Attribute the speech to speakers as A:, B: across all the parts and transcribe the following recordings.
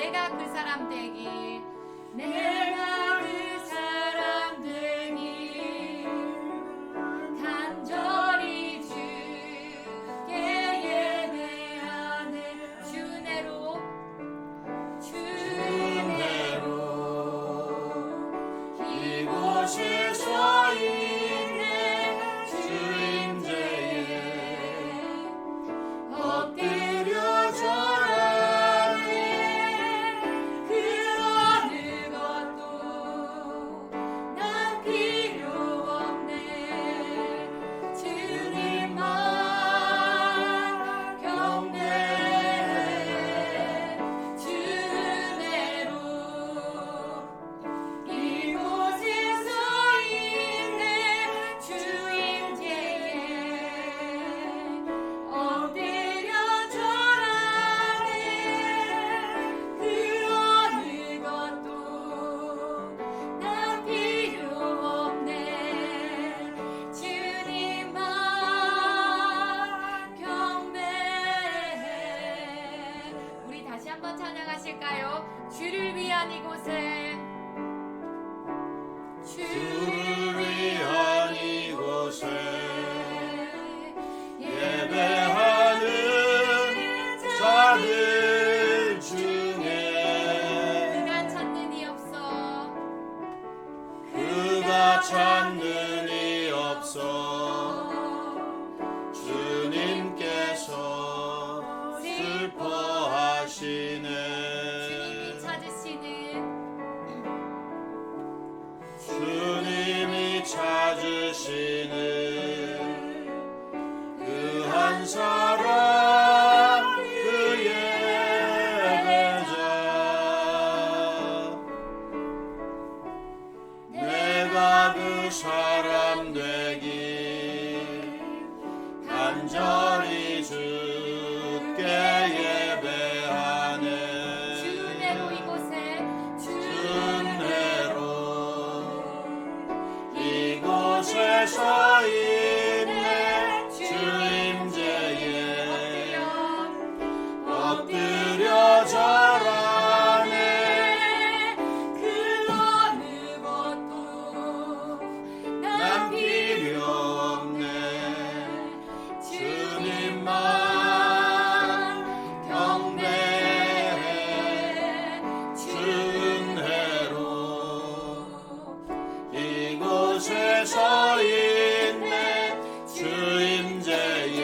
A: 내가 그 사람 되기, 내가 그 사람 되기, 간절히 주께 예배하네. 주 은혜로
B: 이곳에서 있네. 주 임재에 엎드려 절하네.
A: 그 어느 것도 난 필요 없네. 주님만 경배해. 주 은혜로 이곳에서 있네. 주 임재에 엎드려 절하네. 그 어느 것도 난 필요 없네. 주님만 경배해. 우리 다시 한번 찬양하실까요? 주를 위한 이곳에,
B: 주를 위한 이곳에 예배하는 자들 중에
A: 그가 찾는 이 없어.
B: 그가 찾는 이 없어. 주님께서 슬퍼하시네.
A: 주님이 찾으시는,
B: 주님이 찾으시는 그 한 사람, 그 예배자. 내가 그 사람 되기, 간절히 주께 예배하네.
A: 주 은혜로 이곳에, 주
B: 은혜로 이곳에서 있네. 주 임재에 엎드려 절하네.
A: 그 어느 것도
B: 난 필요 없네. 주님만 경배해. 주 은혜로 이곳에서 있네. 주 임재에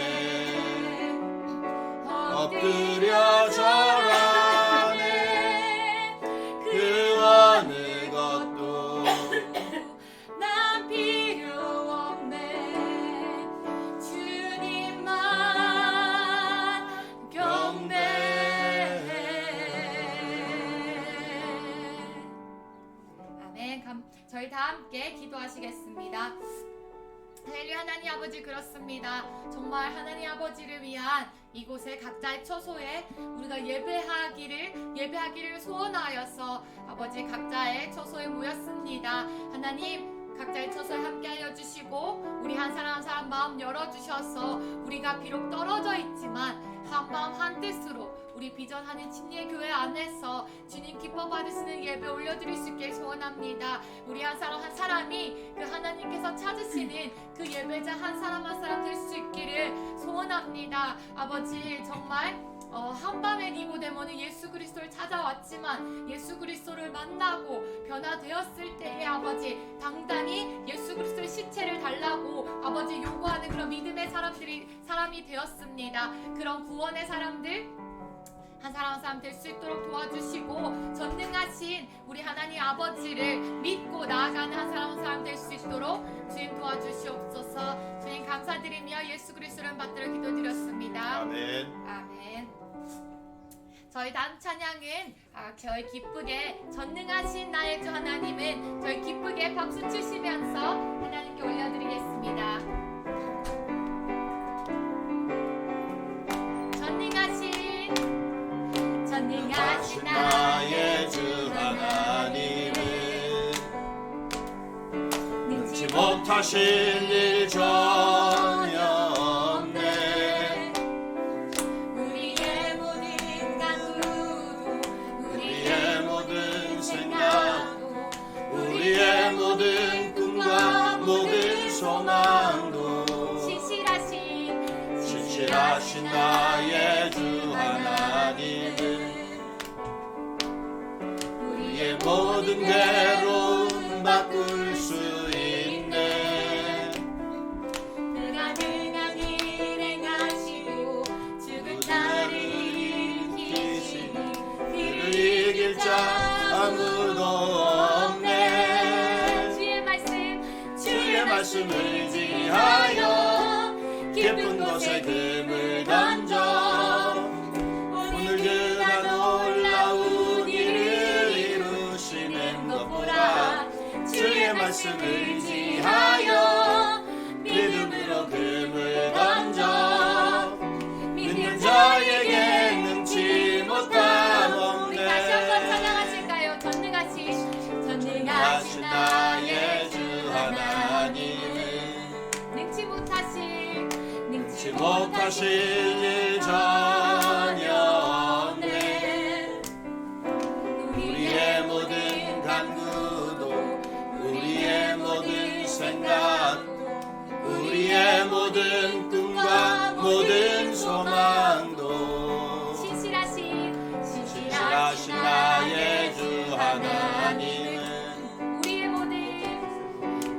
B: 엎드려 절하네. 그 어느 것도
A: 난 필요 없네. 주님만 경배해. 아멘. 저희 다 함께 기도하시겠습니다. 할렐루야. 하나님 아버지, 그렇습니다. 정말 하나님 아버지를 위한 이곳에 각자의 처소에 우리가 예배하기를 소원하여서 아버지 각자의 처소에 모였습니다. 하나님, 각자의 처소에 함께하여 주시고 우리 한 사람 한 사람 마음 열어주셔서 우리가 비록 떨어져 있지만 한마음 한뜻으로 우리 비전하는 진리의 교회 안에서 주님 기뻐 받으시는 예배 올려드릴 수 있게 소원합니다. 우리 한 사람 한 사람이 그 하나님께서 찾으시는 그 예배자 한 사람 한 사람 될 수 있기를 소원합니다. 아버지, 정말 한밤의 니고데모는 예수 그리스도를 찾아왔지만 예수 그리스도를 만나고 변화되었을 때에 아버지 당당히 예수 그리스도의 시체를 달라고 아버지 요구하는 그런 믿음의 사람이 되었습니다. 그런 구원의 사람들 한 사람 한 사람 될 수 있도록 도와주시고 전능하신 우리 하나님 아버지를 믿고 나아가는 한 사람 될 수 있도록 주님 도와주시옵소서. 주님 감사드리며 예수 그리스도를 받들어 기도드렸습니다.
B: 아멘.
A: 아멘. 저희 다음 찬양은 저희 기쁘게 전능하신 나의 주 하나님은 저희 기쁘게 박수 치시면서 하나님께 올려드리겠습니다. 전능하신
B: 나의 주 하나님은 능치 못하신 일 전혀 없네.
A: 우리의 모든 간구도 우리
B: 나의 주 하나님은 우리의 모든 괴로움 바꿀 수 있네.
A: 그가 능한 일 행하시고 죽은 자를 일으키시니
B: 그를 이길 자 아무도 없네. 주의 말씀을 의지하여 깊은 곳에 금을 던져 오늘 그가 놀라운 일을 이루시는 것 보라. 주의 말씀을 의지하여 믿음으로 금을 던져 믿는 자에게 능치 못함 없네.
A: 우리 다시 한번 찬양하실까요? 전능하신 나의 주 하나님은 능치 못하실
B: 일 전혀 없네. 우리의 모든 간구도 우리의 모든 생각도 우리의 모든 꿈과 모든 소망도 신실하신 나의 주 하나님은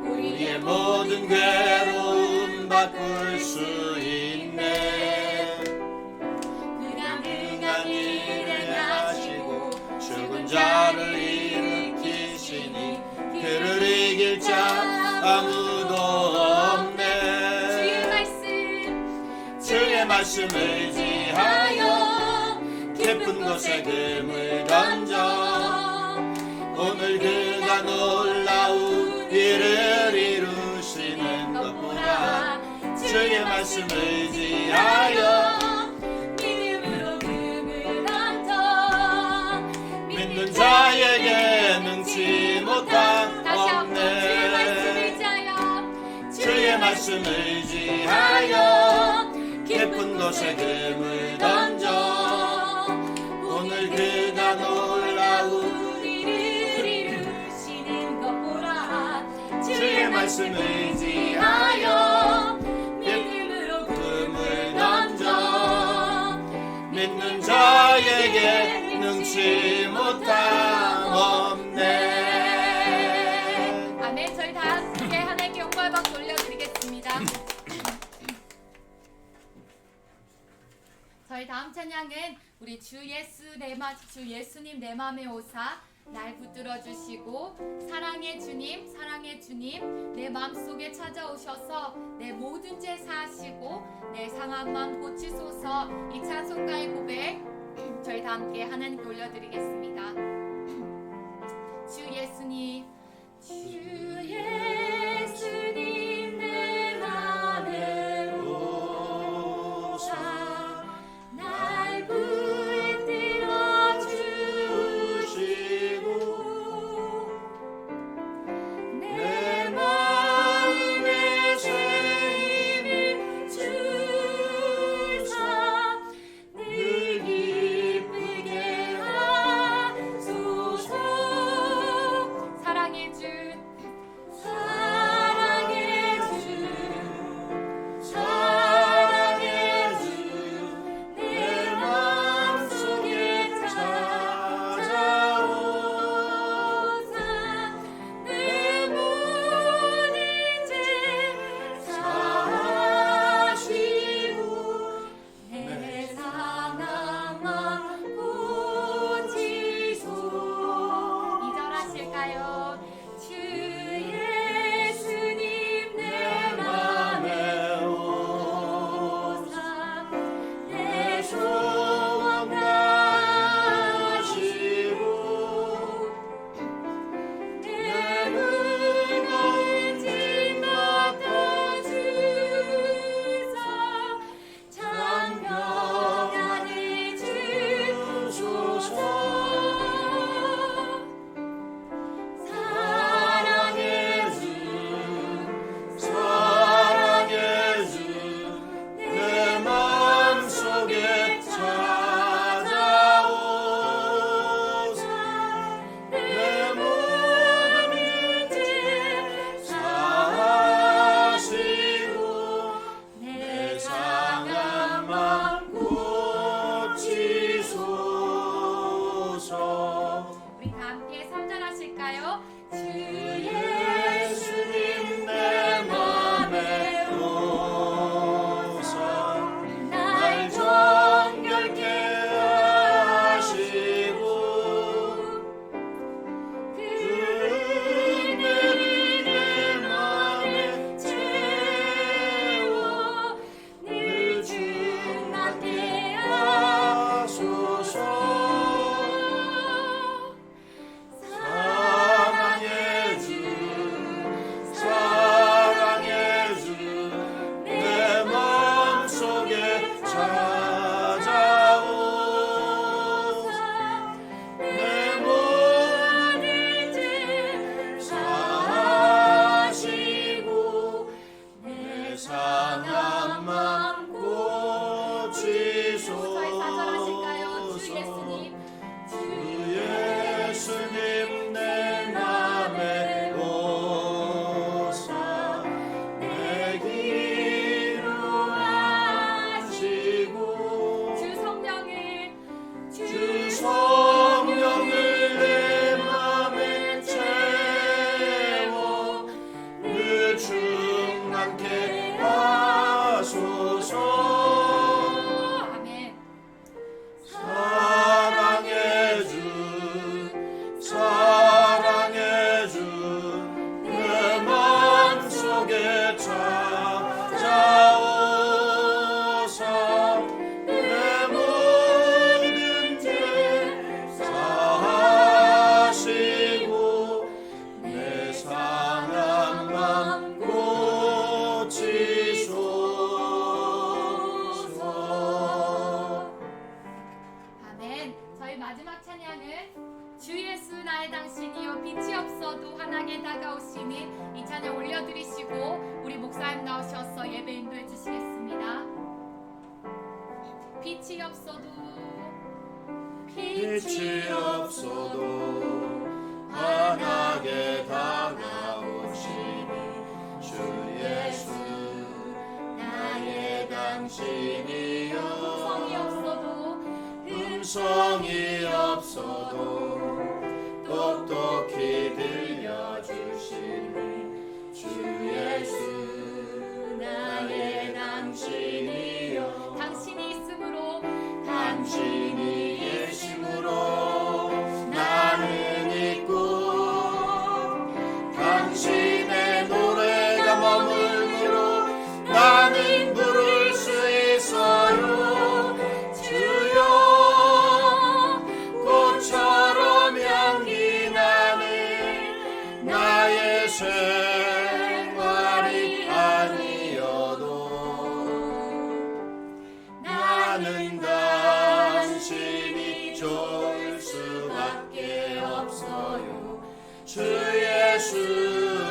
B: 우리의 모든 괴로움 바꿀 수 있네.
A: 그가 능한 일 행하시고
B: 죽은 자를 일으키시니 그를 이길 자 아무도 없네. 주의 말씀을 의지하여 깊은 곳에 금을 던져 오늘 그가 놀라운 일을 이루시는 것 보라. 주의 말씀을 의지하여
A: 믿음으로 금을 던져
B: 믿는 자에게 능치 못함
A: 다시 한번
B: 없네.
A: 주의 말씀을 의지하여
B: 깊은 곳에 금을 던져 오늘 그가 놀라운
A: 일을 이루시는 것 보라.
B: 주의 말씀을 의지하여
A: 믿음으로
B: 금을 던져 믿는 자에게 능치 못함 없네.
A: 아멘. 저희 다 함께 하나님께 영광의 박수 올려드리겠습니다. 저희 다음 찬양은 우리 주 예수님 내 맘에 오사 날 붙들어 주시고 사랑의 주님 내 마음속에 찾아오셔서 내 모든 죄 사하시고 내 상한 마음 고치소서. 이 찬송가의 고백 저희 다 함께 하나님께 올려드리겠습니다. 주 예수님 내 맘에 오사 날 붙들어 주시고 내 마음에 새 힘을 주사 늘 기쁘게 하시네. 나의 당신이요 빛이 없어도 환하게 다가오시는 이 찬양 올려드리시고 우리 목사님 나오셔서 예배 인도해 주시겠습니다. 빛이 없어도
B: 환하게 다가오시니 주 예수 나의 당신이요 음성이 없어도 똑똑히 들려주시니 주 예수 나의 당신이요 당신이 있음으로 나는 있고 당신의 노래가 머물므로 나는 부를 수 있어요 주여 꽃처럼 향기 나는 나의 생활이 아니어도 나는 당신이 좋을 수밖에 없어요 주 예수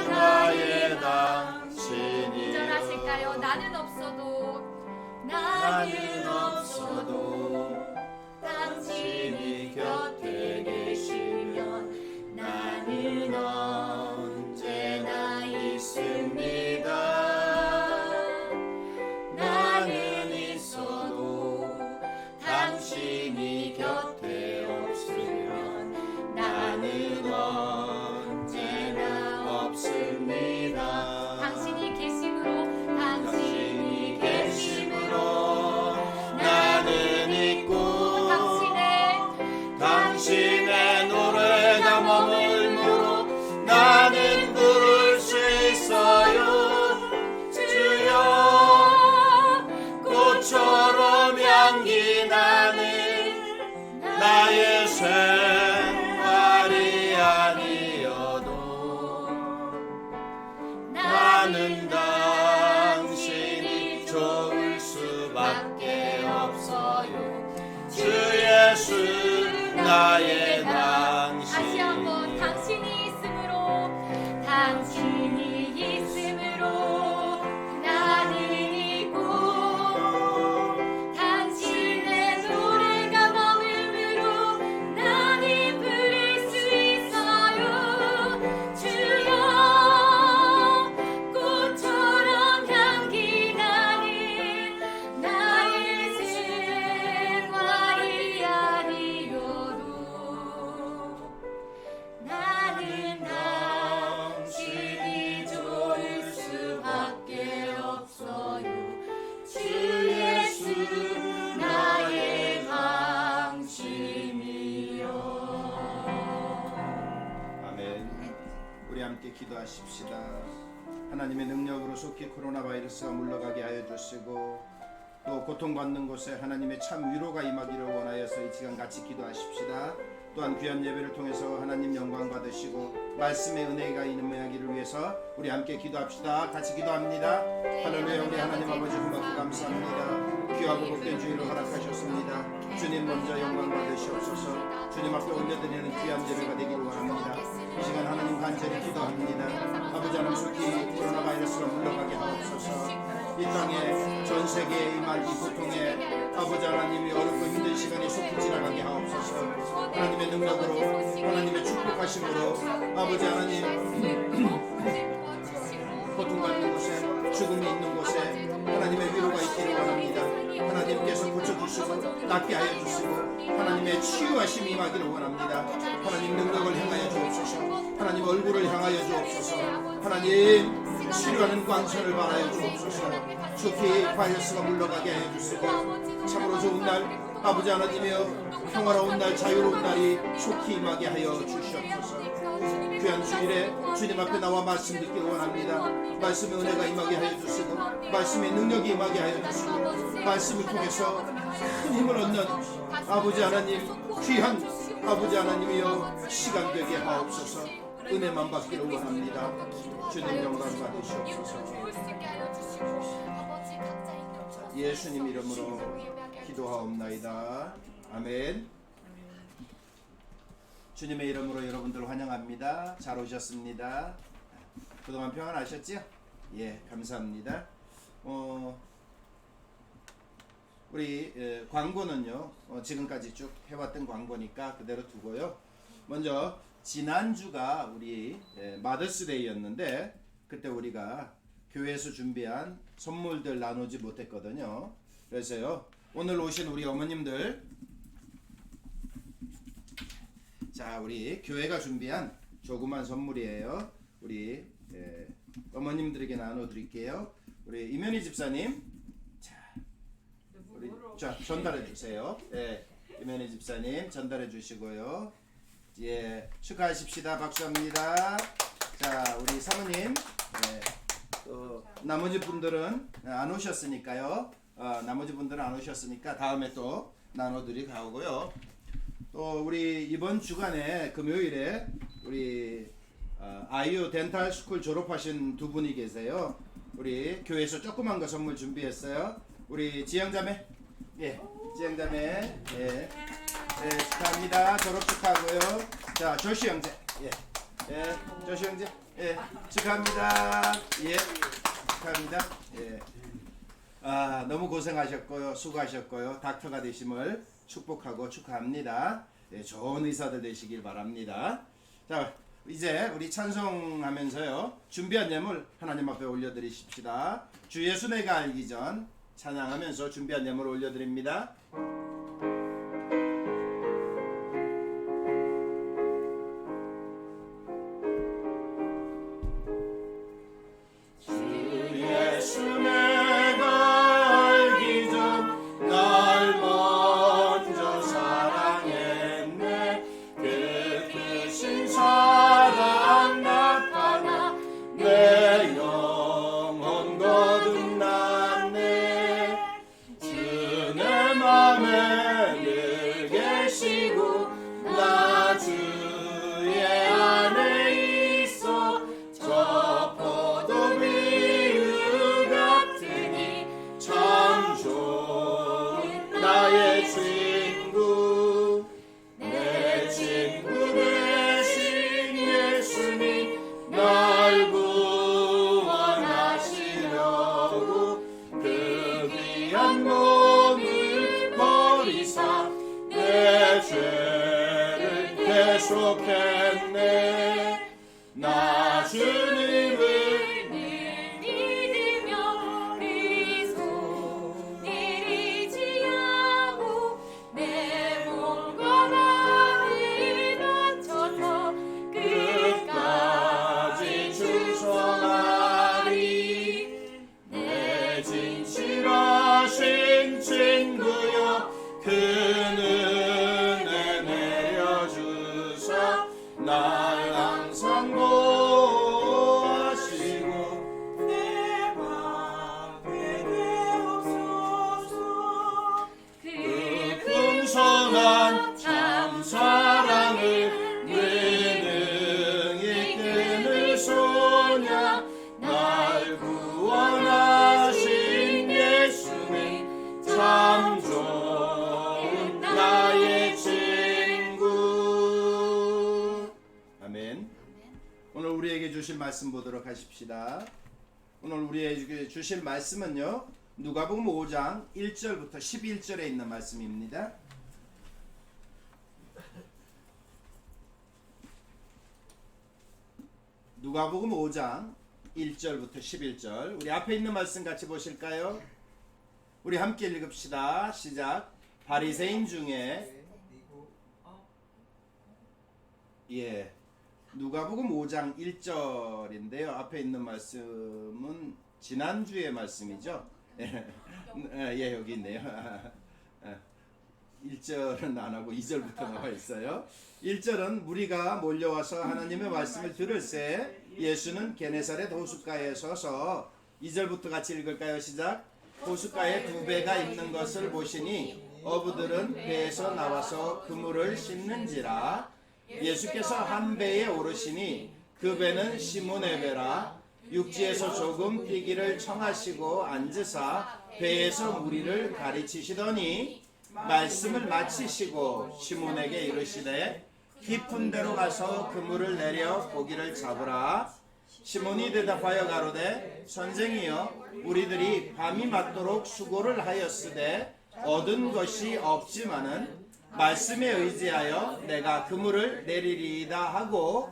B: 나의 당신이
A: 인정하실까요? 나는 없어도
B: 당신이 곁에 계시면 나는 언제나 있습니다 나는 있어도 당신이 곁에 없으면 나는 언제나 없습니다
A: 당신이 계심으로
B: 나는 있고 당신의 노래가 머물므로 나는 부를 수 있어요 주여 꽃처럼 향기 나는 나의 생활이 아니어도 나는 당신이 좋을 수밖에 없어요 주 예수 나의 당신
A: 다시 한번 당신이 있음으로 나는 있고 당신의 노래가 머물므로 나는 부를 수 있어요 주여 꽃처럼 향기 나는 나의 생활이 아니어도 나는 당신이 좋을 수밖에 없어요 주 예수 나의 당신이요
C: 아멘. 우리 함께 기도하십시다. 하나님의 능력으로 속히 코로나 바이러스가 물러가게 하여 주시고 또 고통받는 곳에 하나님의 참 위로가 임하기를 원하여서 이 시간 같이 기도하십시다. 또한 귀한 예배를 통해서 하나님 영광 받으시고 말씀의 은혜가 임하기를 위해서 우리 함께 기도합시다. 같이 기도합니다. 할렐루야. 우리 하나님 아버지 고맙고 감사합니다. 귀하고 복된 주일을 허락하셨습니다. 주님 먼저 영광 받으시옵소서. 주님 앞에 올려드리는 귀한 예배가 되기를 원합니다. 이 시간 하나님 간절히 기도합니다. 아버지 하나님 속히 코로나 바이러스가 물러가게 하옵소서. 이 땅에 전 세계에 임할 이 고통에 아버지 하나님이 어렵고 힘든 시간이 속히 지나가게 하옵소서. 하나님의 능력으로 하나님의 축복하심으로 아버지 하나님 고통받는 곳에 죽음이 있는 곳에 하나님의 위로가 있기를 원합니다. 하나님께서 고쳐주시고 낫게 하여 주시고 하나님의 치유하심이 임하기를 원합니다. 하나님 능력을 행하여 주옵소서. 하나님 얼굴을 향하여 주옵소서. 하나님 치료하는 광선을 바라여 주옵소서. 좋게 바이러스가 물러가게 하여 주시고 참으로 좋은 날 아버지 하나님이여 평화로운 날 자유로운 날이 속히 임하게 하여 주시옵소서. 귀한 주일에 주님 앞에 나와 말씀 듣기를 원합니다. 말씀의 은혜가 임하게 하여 주시고 말씀의 능력이 임하게 하여 주시고 말씀을 통해서 큰 힘을 얻는 아버지 하나님 귀한 아버지 하나님이여 시간 되게 하옵소서. 은혜만 받기를 원합니다. 주님 영광 받으시옵소서. 예수님 이름으로 기도하옵나이다. 아멘. 주님의 이름으로 여러분들 환영합니다. 잘 오셨습니다. 그동안 평안하셨지요? 예, 감사합니다. 우리 광고는요, 지금까지 쭉 해왔던 광고니까 그대로 두고요. 먼저 지난주가 우리 마더스데이였는데 그때 우리가 교회에서 준비한 선물들 나누지 못했거든요. 그래서요, 오늘 오신 우리 어머님들, 자, 우리 교회가 준비한 조그만 선물이에요. 우리 어머님들에게 나눠드릴게요. 우리 이면희 집사님, 자, 전달해 주세요. 예, 이면희 집사님 전달해 주시고요. 예, 축하하십시다. 박수합니다. 자, 우리 사모님, 또 나머지 분들은 안 오셨으니까요. 나머지 분들은 안 오셨으니까 다음에 또 나눠드리고 가고요. 또 우리 이번 주간에 금요일에 우리 아이유 덴탈 스쿨 졸업하신 두 분이 계세요. 우리 교회에서 조그만 거 선물 준비했어요. 우리 지영자매, 예, 지영자매, 예, 축하합니다. 졸업 축하하고요. 자, 조시 형제, 예, 조시 형제, 예, 축하합니다. 예, 축하합니다. 예, 너무 고생하셨고요, 수고하셨고요. 닥터가 되심을 축복하고 축하합니다. 예, 좋은 의사들 되시길 바랍니다. 자, 이제 우리 찬송하면서요, 준비한 예물 하나님 앞에 올려드리십시다. 주 예수 내가 알기 전 찬양하면서 준비한 예물 올려드립니다.
B: 계속했네. 나 주님을
A: 늘 믿으며 그 손을 의지하고 내 몸과 마음을 바쳐서 끝까지 충성하리. 내 진실하신 친구여, 그는 날 항상 보호하시고 내 맘 되게 없소서. 그 풍성한 참 사랑을 능히 끊을 소냐. 날 구원하신 예수님 참 좋은 나의
C: 오늘 우리에게 주실 말씀 보도록 하십시다. 오늘 우리에게 주실 말씀은요, 누가복음 5장 1절부터 11절에 있는 말씀입니다. 누가복음 5장 1절부터 11절, 우리 앞에 있는 말씀 같이 보실까요? 우리 함께 읽읍시다. 시작. 바리새인 중에, 예, 누가복음 5장 1절인데요. 앞에 있는 말씀은 지난주의 말씀이죠. 예, 여기 있네요. 1절은 안 하고 2절부터 나와 있어요. 1절은 무리가 몰려와서 하나님의 말씀을 들을새 예수는 게네사렛 호숫가에 서서, 2절부터 같이 읽을까요? 시작. 호숫가에 두 배가 있는 것을 보시니 어부들은 배에서 나와서 그물을 씻는지라. 예수께서 한 배에 오르시니 그 배는 시몬의 배라. 육지에서 조금 뛰기를 청하시고 앉으사 배에서 무리를 가르치시더니 말씀을 마치시고 시몬에게 이르시되, 깊은 데로 가서 그물을 내려 고기를 잡으라. 시몬이 대답하여 가로되 선생이여 우리들이 밤이 맞도록 수고를 하였으되 얻은 것이 없지만은 말씀에 의지하여 내가 그물을 내리리이다 하고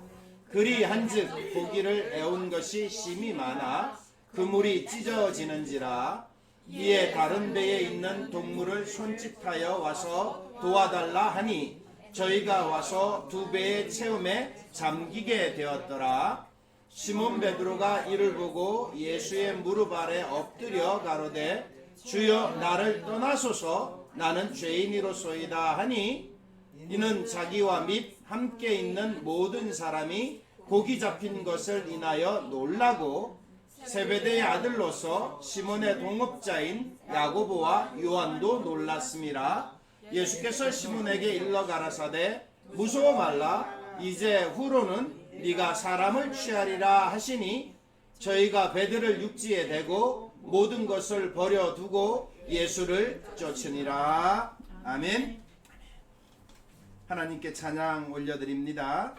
C: 그리한즉 고기를 애운 것이 심히 많아 그물이 찢어지는지라. 이에 다른 배에 있는 동물을 손짓하여 와서 도와달라 하니 저희가 와서 두 배의 채움에 잠기게 되었더라. 시몬 베드로가 이를 보고 예수의 무릎 아래 엎드려 가로되 주여 나를 떠나소서 나는 죄인이로소이다 하니 이는 자기와 및 함께 있는 모든 사람이 고기 잡힌 것을 인하여 놀라고 세베대의 아들로서 시몬의 동업자인 야고보와 요한도 놀랐음이라. 예수께서 시몬에게 일러 가라사대 무서워 말라 이제 후로는 네가 사람을 취하리라 하시니 저희가 배들을 육지에 대고 모든 것을 버려두고 예수를 쫓으니라. 아멘. 하나님께 찬양 올려드립니다.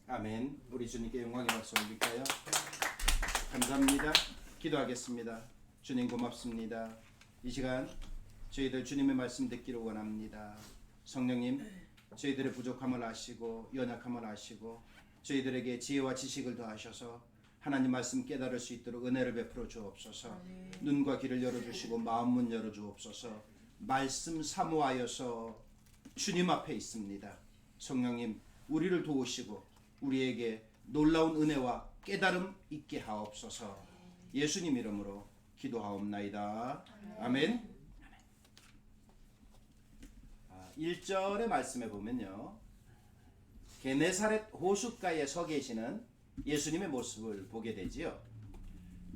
C: 아멘. 우리 주님께 영광의 박수 올릴까요? 감사합니다. 기도하겠습니다. 주님 고맙습니다. 이 시간 저희들 주님의 말씀 듣기를 원합니다. 성령님, 저희들의 부족함을 아시고 연약함을 아시고 저희들에게 지혜와 지식을 더하셔서 하나님 말씀 깨달을 수 있도록 은혜를 베풀어 주옵소서. 눈과 귀를 열어주시고 마음문 열어주옵소서. 말씀 사모하여서 주님 앞에 있습니다. 성령님, 우리를 도우시고 우리에게 놀라운 은혜와 깨달음 있게 하옵소서. 예수님 이름으로 기도하옵나이다. 아멘. 1절의 말씀에 보면요, 게네사렛 호숫가에 서 계시는 예수님의 모습을 보게 되지요.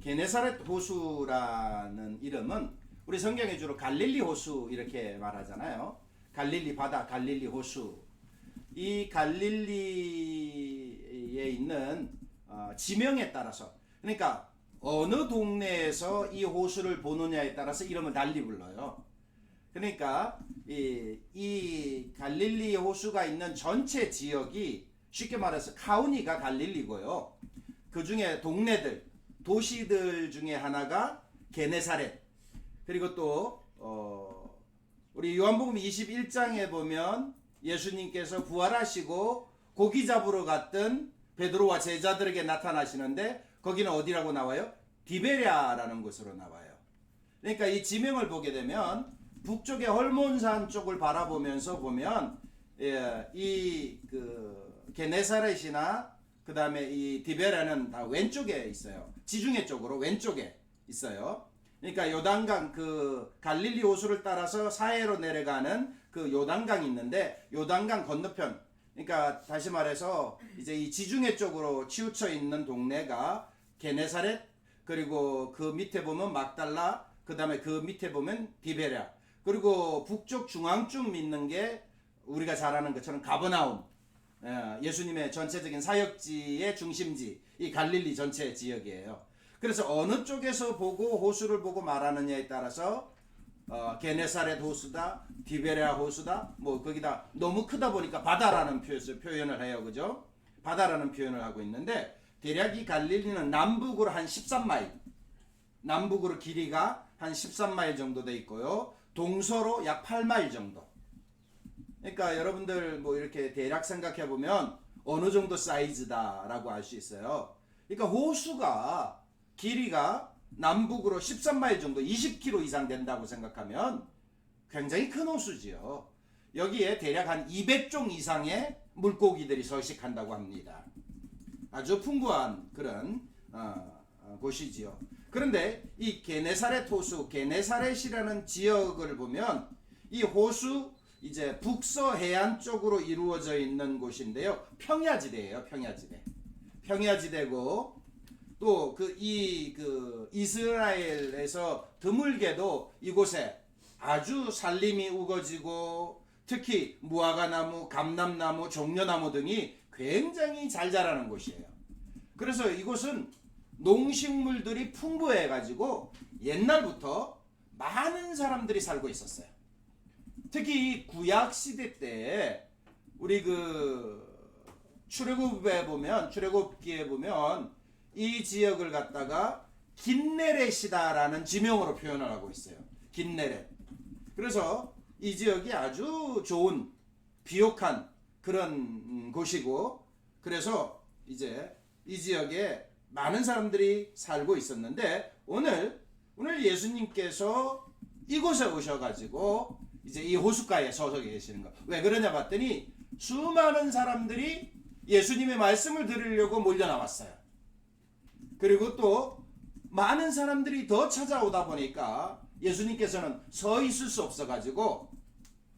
C: 게네사렛 호수라는 이름은 우리 성경에 주로 갈릴리 호수 이렇게 말하잖아요. 갈릴리 바다, 갈릴리 호수. 이 갈릴리에 있는 지명에 따라서, 그러니까 어느 동네에서 이 호수를 보느냐에 따라서 이름을 달리 불러요. 그러니까 이 갈릴리 호수가 있는 전체 지역이 쉽게 말해서 카우니가 갈릴리고요. 그 중에 동네들, 도시들 중에 하나가 게네사렛. 그리고 또 우리 요한복음 21장에 보면 예수님께서 부활하시고 고기 잡으러 갔던 베드로와 제자들에게 나타나시는데 거기는 어디라고 나와요? 디베랴라는 곳으로 나와요. 그러니까 이 지명을 보게 되면 북쪽의 헐몬산 쪽을 바라보면서 보면 이 게네사렛이나 그 다음에 이 디베랴는 다 왼쪽에 있어요. 지중해 쪽으로 왼쪽에 있어요. 그러니까 요단강, 그 갈릴리 호수를 따라서 사해로 내려가는 그 요단강이 있는데 요단강 건너편, 그러니까 다시 말해서 이제 이 지중해 쪽으로 치우쳐 있는 동네가 게네사렛, 그리고 그 밑에 보면 막달라, 그 다음에 그 밑에 보면 디베랴, 그리고 북쪽 중앙쯤 있는 게 우리가 잘 아는 것처럼 가버나움, 예수님의 전체적인 사역지의 중심지, 이 갈릴리 전체 지역이에요. 그래서 어느 쪽에서 보고 호수를 보고 말하느냐에 따라서 게네사렛 호수다, 디베랴 호수다, 뭐 거기다 너무 크다 보니까 바다라는 표현을 해요, 그죠? 바다라는 표현을 하고 있는데 대략 이 갈릴리는 남북으로 한 13마일, 남북으로 길이가 한 13마일 정도 돼 있고요, 동서로 약 8마일 정도. 그러니까 여러분들 뭐 이렇게 대략 생각해 보면 어느 정도 사이즈다라고 알 수 있어요. 그러니까 호수가 길이가 남북으로 13마일 정도, 20km 이상 된다고 생각하면 굉장히 큰 호수지요. 여기에 대략 한 200종 이상의 물고기들이 서식한다고 합니다. 아주 풍부한 그런 곳이지요. 그런데 이 게네사렛 호수, 게네사렛이라는 지역을 보면 이 호수 이제 북서해안 쪽으로 이루어져 있는 곳인데요. 평야지대예요. 평야지대. 평야지대고 또 이스라엘에서 드물게도 이곳에 아주 산림이 우거지고 특히 무화과나무, 감람나무, 종려나무 등이 굉장히 잘 자라는 곳이에요. 그래서 이곳은 농식물들이 풍부해 가지고 옛날부터 많은 사람들이 살고 있었어요. 특히 이 구약 시대 때 우리 출애굽기에 보면 이 지역을 갖다가 긴네렛이다라는 지명으로 표현을 하고 있어요. 긴네렛. 그래서 이 지역이 아주 좋은 비옥한 그런 곳이고, 그래서 이제 이 지역에 많은 사람들이 살고 있었는데 오늘 예수님께서 이곳에 오셔가지고 이제 이 호숫가에 서서 계시는 거. 왜 그러냐 봤더니 수많은 사람들이 예수님의 말씀을 들으려고 몰려 나왔어요. 그리고 또 많은 사람들이 더 찾아오다 보니까 예수님께서는 서 있을 수 없어가지고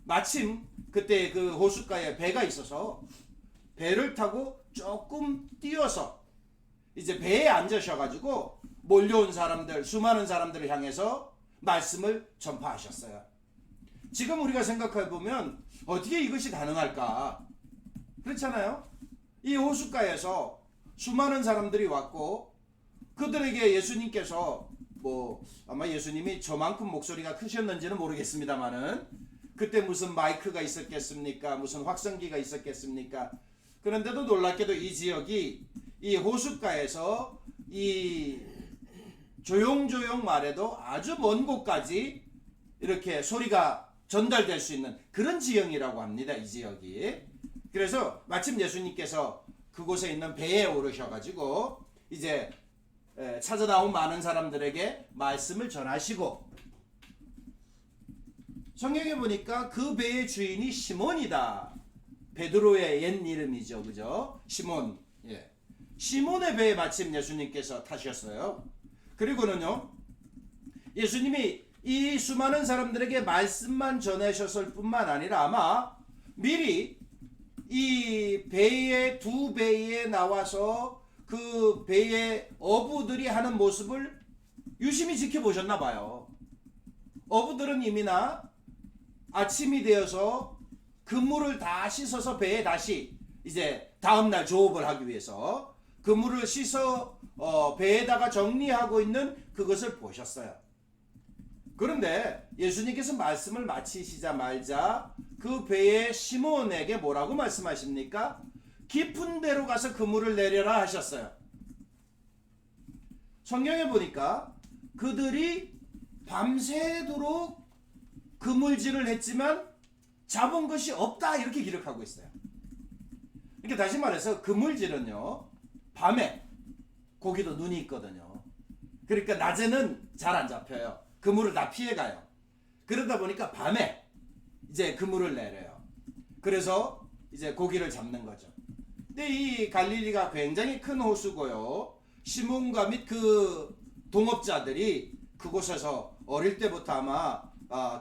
C: 마침 그때 그 호숫가에 배가 있어서 배를 타고 조금 뛰어서 이제 배에 앉으셔가지고 몰려온 사람들, 수많은 사람들을 향해서 말씀을 전파하셨어요. 지금 우리가 생각해 보면 어떻게 이것이 가능할까? 그렇잖아요. 이 호숫가에서 수많은 사람들이 왔고 그들에게 예수님께서 아마 예수님이 저만큼 목소리가 크셨는지는 모르겠습니다만은 그때 무슨 마이크가 있었겠습니까? 무슨 확성기가 있었겠습니까? 그런데도 놀랍게도 이 지역이 이 호숫가에서 이 조용조용 말해도 아주 먼 곳까지 이렇게 소리가 전달될 수 있는 그런 지형이라고 합니다. 이 지역이. 그래서 마침 예수님께서 그곳에 있는 배에 오르셔가지고 이제 찾아 나온 많은 사람들에게 말씀을 전하시고, 성경에 보니까 그 배의 주인이 시몬이다. 베드로의 옛 이름이죠, 그죠? 시몬. 예. 시몬의 배에 마침 예수님께서 타셨어요. 그리고는요, 예수님이 이 수많은 사람들에게 말씀만 전하셨을 뿐만 아니라 아마 미리 이 배의 두 배에 나와서 그 배의 어부들이 하는 모습을 유심히 지켜보셨나 봐요. 어부들은 이미나 아침이 되어서 그물을 다 씻어서 배에 다시 이제 다음날 조업을 하기 위해서 그물을 씻어 배에다가 정리하고 있는 그것을 보셨어요. 그런데 예수님께서 말씀을 마치시자마자 그 배의 시몬에게 뭐라고 말씀하십니까? 깊은 데로 가서 그물을 내려라 하셨어요. 성경에 보니까 그들이 밤새도록 그물질을 했지만 잡은 것이 없다 이렇게 기록하고 있어요. 그러니까 다시 말해서 그물질은요, 밤에 고기도 눈이 있거든요. 그러니까 낮에는 잘 안 잡혀요. 그물을 다 피해가요. 그러다 보니까 밤에 이제 그물을 내려요. 그래서 이제 고기를 잡는 거죠. 근데 이 갈릴리가 굉장히 큰 호수고요. 시몬과 및 그 동업자들이 그곳에서 어릴 때부터 아마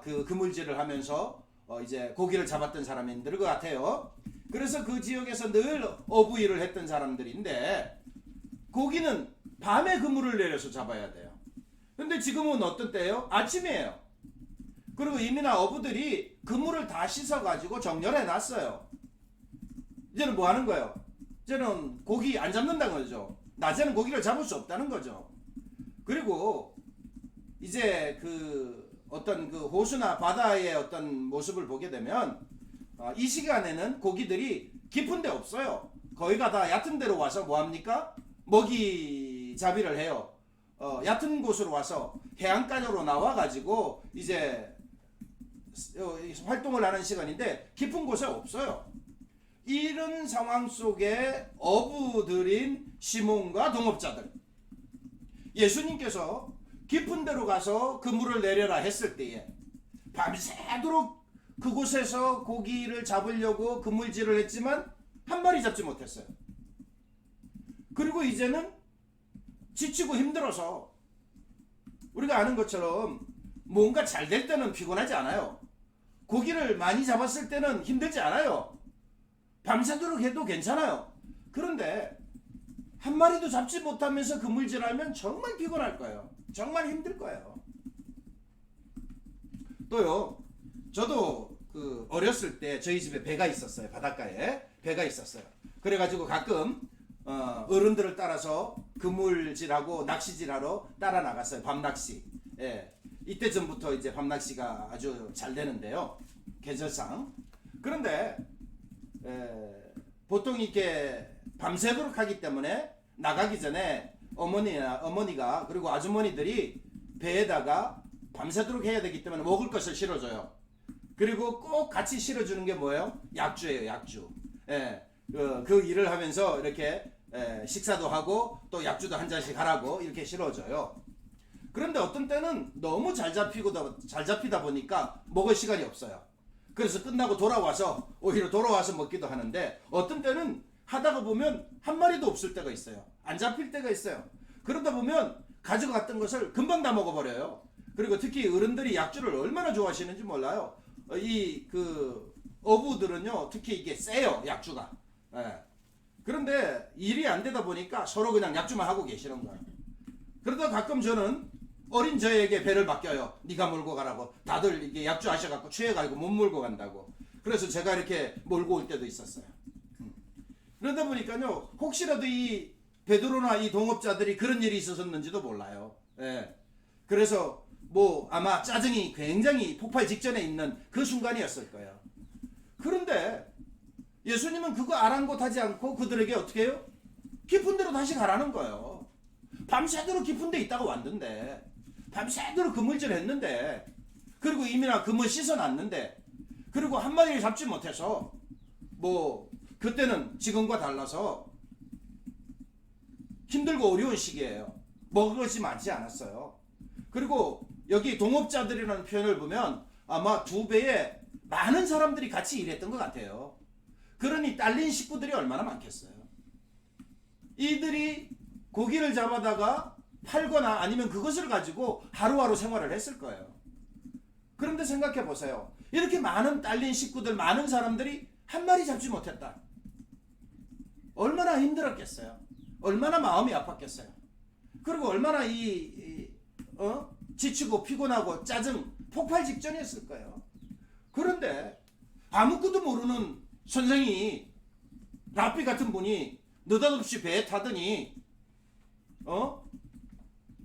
C: 그 그물질을 하면서 이제 고기를 잡았던 사람인들 것 같아요. 그래서 그 지역에서 늘 어부 일을 했던 사람들인데 고기는 밤에 그물을 내려서 잡아야 돼요. 근데 지금은 어떤 때예요? 아침이에요. 그리고 이미나 어부들이 그물을 다 씻어가지고 정렬해 놨어요. 이제는 뭐 하는 거예요? 이제는 고기 안 잡는다는 거죠. 낮에는 고기를 잡을 수 없다는 거죠. 그리고 이제 그 어떤 그 호수나 바다의 어떤 모습을 보게 되면 이 시간에는 고기들이 깊은 데 없어요. 거기가 다 얕은 데로 와서 뭐 합니까? 먹이 잡이를 해요. 얕은 곳으로 와서 해안가로 나와가지고 이제 활동을 하는 시간인데 깊은 곳에 없어요. 이런 상황 속에 어부들인 시몬과 동업자들, 예수님께서 깊은 데로 가서 그물을 내려라 했을 때에 밤새도록 그곳에서 고기를 잡으려고 그물질을 했지만 한 마리 잡지 못했어요. 그리고 이제는 지치고 힘들어서, 우리가 아는 것처럼 뭔가 잘 될 때는 피곤하지 않아요. 고기를 많이 잡았을 때는 힘들지 않아요. 밤새도록 해도 괜찮아요. 그런데 한 마리도 잡지 못하면서 그물질하면 정말 피곤할 거예요. 정말 힘들 거예요. 또요, 저도 그 어렸을 때 저희 집에 배가 있었어요. 바닷가에 배가 있었어요. 그래가지고 가끔 어른들을 따라서 그물질하고 낚시질하러 따라 나갔어요. 밤낚시. 예. 이때쯤부터 이제 밤낚시가 아주 잘 되는데요. 계절상. 그런데 보통 이렇게 밤새도록 하기 때문에 나가기 전에 어머니가 그리고 아주머니들이 배에다가 밤새도록 해야 되기 때문에 먹을 것을 실어줘요. 그리고 꼭 같이 실어주는 게 뭐예요? 약주예요, 약주. 예. 그 일을 하면서 이렇게 식사도 하고 또 약주도 한 잔씩 하라고 이렇게 실어줘요. 그런데 어떤 때는 너무 잘 잡히다 보니까 먹을 시간이 없어요. 그래서 끝나고 오히려 돌아와서 먹기도 하는데, 어떤 때는 하다가 보면 한 마리도 없을 때가 있어요. 안 잡힐 때가 있어요. 그러다 보면 가져갔던 것을 금방 다 먹어버려요. 그리고 특히 어른들이 약주를 얼마나 좋아하시는지 몰라요. 그 어부들은요, 특히 이게 세요, 약주가. 예. 그런데 일이 안 되다 보니까 서로 그냥 약주만 하고 계시는 거예요. 그러다 가끔 저는 어린 저에게 배를 맡겨요. 네가 몰고 가라고. 다들 이게 약주 하셔갖고 취해가지고 못 몰고 간다고. 그래서 제가 이렇게 몰고 올 때도 있었어요. 그러다 보니까요, 혹시라도 이 베드로나 이 동업자들이 그런 일이 있었는지도 몰라요. 예. 그래서 뭐 아마 짜증이 굉장히 폭발 직전에 있는 그 순간이었을 거예요. 그런데 예수님은 그거 아랑곳하지 않고 그들에게 어떻게 해요? 깊은 데로 다시 가라는 거예요. 밤새도록 깊은 데 있다가 왔는데, 밤새도록 그물질 했는데, 그리고 이미나 그물 씻어놨는데, 그리고 한 마리를 잡지 못해서 뭐 그때는 지금과 달라서 힘들고 어려운 시기예요. 먹을 것이 많지 않았어요. 그리고 여기 동업자들이라는 표현을 보면 아마 2배의 많은 사람들이 같이 일했던 것 같아요. 그러니 딸린 식구들이 얼마나 많겠어요. 이들이 고기를 잡아다가 팔거나 아니면 그것을 가지고 하루하루 생활을 했을 거예요. 그런데 생각해 보세요. 이렇게 많은 딸린 식구들, 많은 사람들이 한 마리 잡지 못했다. 얼마나 힘들었겠어요. 얼마나 마음이 아팠겠어요. 그리고 얼마나 지치고 피곤하고 짜증 폭발 직전이었을 거예요. 그런데 아무것도 모르는 선생이 랍비 같은 분이 느닷없이 배에 타더니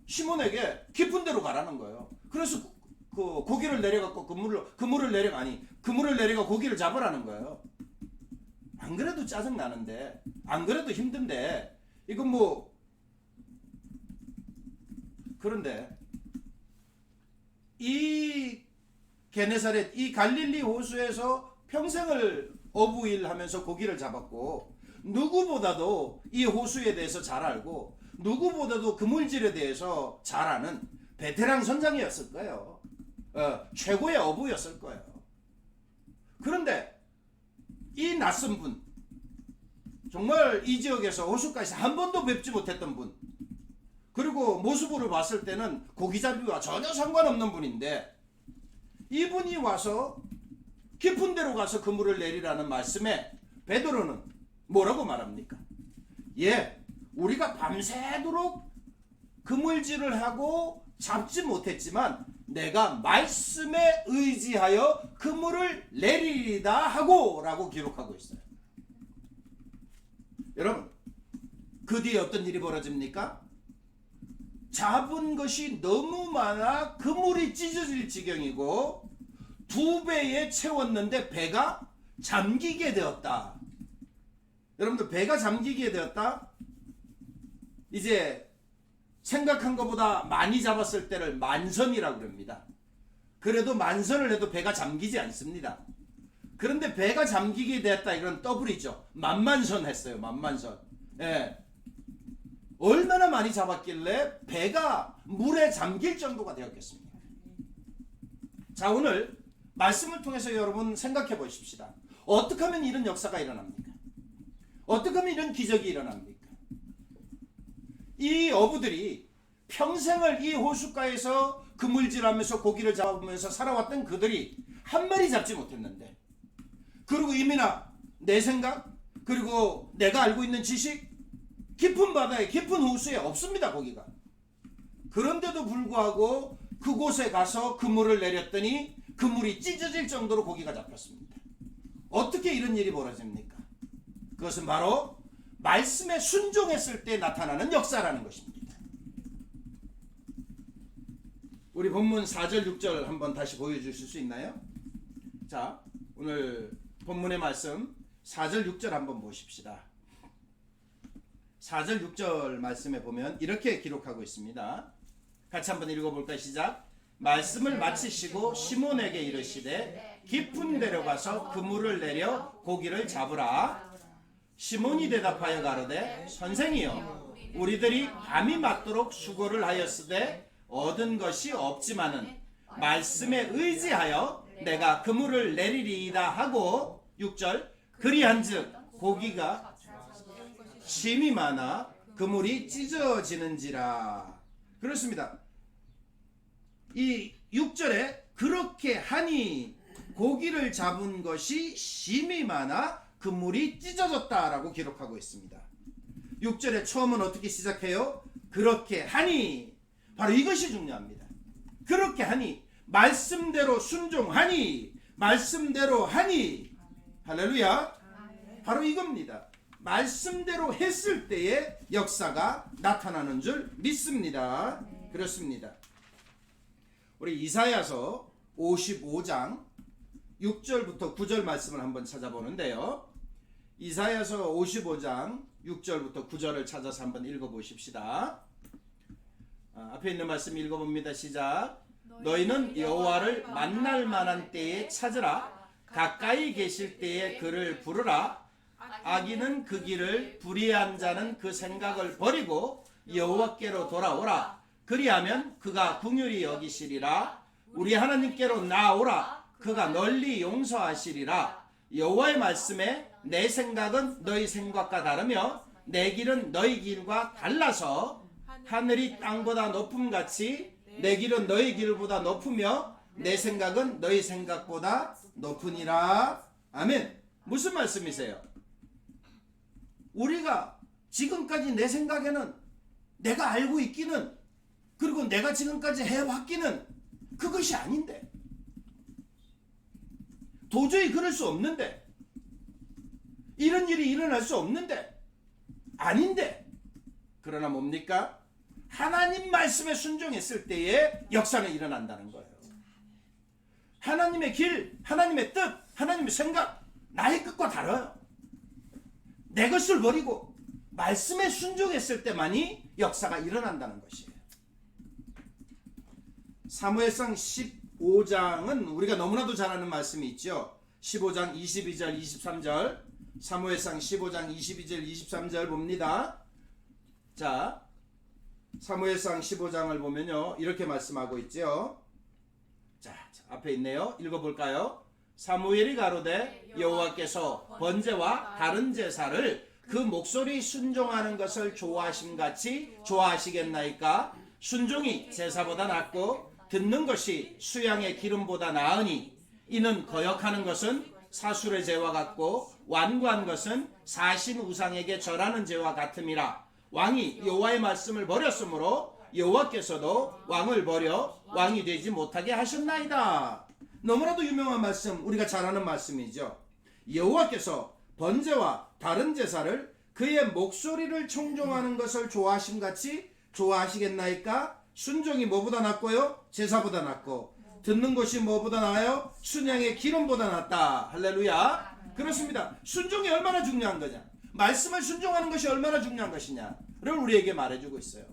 C: 시몬에게 깊은 데로 가라는 거예요. 그래서 그 고기를 내려갖고 그물을 내려가 고기를 잡으라는 거예요. 안 그래도 짜증 나는데, 안 그래도 힘든데, 이건 뭐. 그런데 이 게네사렛, 이 갈릴리 호수에서 평생을 어부일하면서 고기를 잡았고, 누구보다도 이 호수에 대해서 잘 알고, 누구보다도 그물질에 대해서 잘 아는 베테랑 선장이었을 거예요. 최고의 어부였을 거예요. 그런데 이 낯선 분, 정말 이 지역에서 호수가에서 한 번도 뵙지 못했던 분, 그리고 모습으로 봤을 때는 고기잡이와 전혀 상관없는 분인데, 이분이 와서 깊은 데로 가서 그물을 내리라는 말씀에 베드로는 뭐라고 말합니까? 예, 우리가 밤새도록 그물질을 하고 잡지 못했지만 내가 말씀에 의지하여 그물을 내리리다 하고 라고 기록하고 있어요. 여러분, 그 뒤에 어떤 일이 벌어집니까? 잡은 것이 너무 많아 그물이 찢어질 지경이고 2배에 채웠는데 배가 잠기게 되었다. 여러분들, 배가 잠기게 되었다? 이제 생각한 것보다 많이 잡았을 때를 만선이라고 합니다. 그래도 만선을 해도 배가 잠기지 않습니다. 그런데 배가 잠기게 되었다, 이건 더블이죠. 만만선 했어요. 만만선. 예. 얼마나 많이 잡았길래 배가 물에 잠길 정도가 되었겠습니까? 자, 오늘 말씀을 통해서 여러분 생각해 보십시다. 어떻게 하면 이런 역사가 일어납니까? 어떻게 하면 이런 기적이 일어납니까? 이 어부들이 평생을 이 호숫가에서 그물질하면서 고기를 잡으면서 살아왔던 그들이 한 마리 잡지 못했는데, 그리고 이미나 내 생각, 그리고 내가 알고 있는 지식, 깊은 바다에, 깊은 호수에 없습니다, 고기가. 그런데도 불구하고 그곳에 가서 그물을 내렸더니 그물이 찢어질 정도로 고기가 잡혔습니다. 어떻게 이런 일이 벌어집니까? 그것은 바로 말씀에 순종했을 때 나타나는 역사라는 것입니다. 우리 본문 4절 6절 한번 다시 보여주실 수 있나요? 자, 오늘 본문의 말씀 4절 6절 한번 보십시다. 4절 6절 말씀에 보면 이렇게 기록하고 있습니다. 같이 한번 읽어볼까요? 시작. 말씀을 마치시고 시몬에게 이르시되 깊은 데로 가서 그물을 내려 고기를 잡으라. 시몬이 대답하여 가로되 선생이여, 우리들이 밤이 맞도록 수고를 하였으되 얻은 것이 없지만은 말씀에 의지하여 내가 그물을 내리리이다 하고, 6절, 그리한즉 고기가 심이 많아 그물이 찢어지는지라. 그렇습니다. 이 6절에 그렇게 하니 고기를 잡은 것이 심이 많아 그물이 찢어졌다라고 기록하고 있습니다. 6절의 처음은 어떻게 시작해요? 그렇게 하니. 바로 이것이 중요합니다. 그렇게 하니, 말씀대로 순종하니, 말씀대로 하니. 할렐루야. 바로 이겁니다. 말씀대로 했을 때의 역사가 나타나는 줄 믿습니다. 그렇습니다. 우리 이사야서 55장 6절부터 9절 말씀을 한번 찾아보는데요. 이사야서 55장 6절부터 9절을 찾아서 한번 읽어보십시다. 앞에 있는 말씀 읽어봅니다. 시작. 너희는 여호와를 만날 만한 때에 찾으라. 가까이 계실 때에 그를 부르라. 악인은 그 길을, 불의한 자는 그 생각을 버리고 여호와께로 돌아오라. 그리하면 그가 긍휼히 여기시리라. 우리 하나님께로 나오라. 그가 널리 용서하시리라. 여호와의 말씀에 내 생각은 너희 생각과 다르며 내 길은 너희 길과 달라서 하늘이 땅보다 높음같이 내 길은 너희 길보다 높으며 내 생각은 너희 생각보다 높으니라. 아멘. 무슨 말씀이세요? 우리가 지금까지 내 생각에는 내가 알고 있기는, 그리고 내가 지금까지 해왔기는 그것이 아닌데, 도저히 그럴 수 없는데, 이런 일이 일어날 수 없는데, 아닌데, 그러나 뭡니까? 하나님 말씀에 순종했을 때에 역사는 일어난다는 거예요. 하나님의 길, 하나님의 뜻, 하나님의 생각, 나의 뜻과 달라요. 내 것을 버리고 말씀에 순종했을 때만이 역사가 일어난다는 것이에요. 사무엘상 15장은 우리가 너무나도 잘 아는 말씀이 있죠. 15장 22절 23절, 사무엘상 15장 22절 23절 봅니다. 자, 사무엘상 15장을 보면요, 이렇게 말씀하고 있죠. 자, 앞에 있네요. 읽어볼까요? 사무엘이 가로되 여호와께서 번제와 다른 제사를 그 목소리 순종하는 것을 좋아하심같이 좋아하시겠나이까? 순종이 제사보다 낫고 듣는 것이 수양의 기름보다 나으니 이는 거역하는 것은 사술의 죄와 같고 완고한 것은 사신 우상에게 절하는 죄와 같음이라. 왕이 여호와의 말씀을 버렸으므로 여호와께서도 왕을 버려 왕이 되지 못하게 하셨나이다. 너무나도 유명한 말씀, 우리가 잘 아는 말씀이죠. 여호와께서 번제와 다른 제사를 그의 목소리를 청종하는 것을 좋아하심같이 좋아하시겠나이까? 순종이 뭐보다 낫고요? 제사보다 낫고, 듣는 것이 뭐보다 나아요? 순양의 기름보다 낫다. 할렐루야. 그렇습니다. 순종이 얼마나 중요한 거냐, 말씀을 순종하는 것이 얼마나 중요한 것이냐를 우리에게 말해주고 있어요.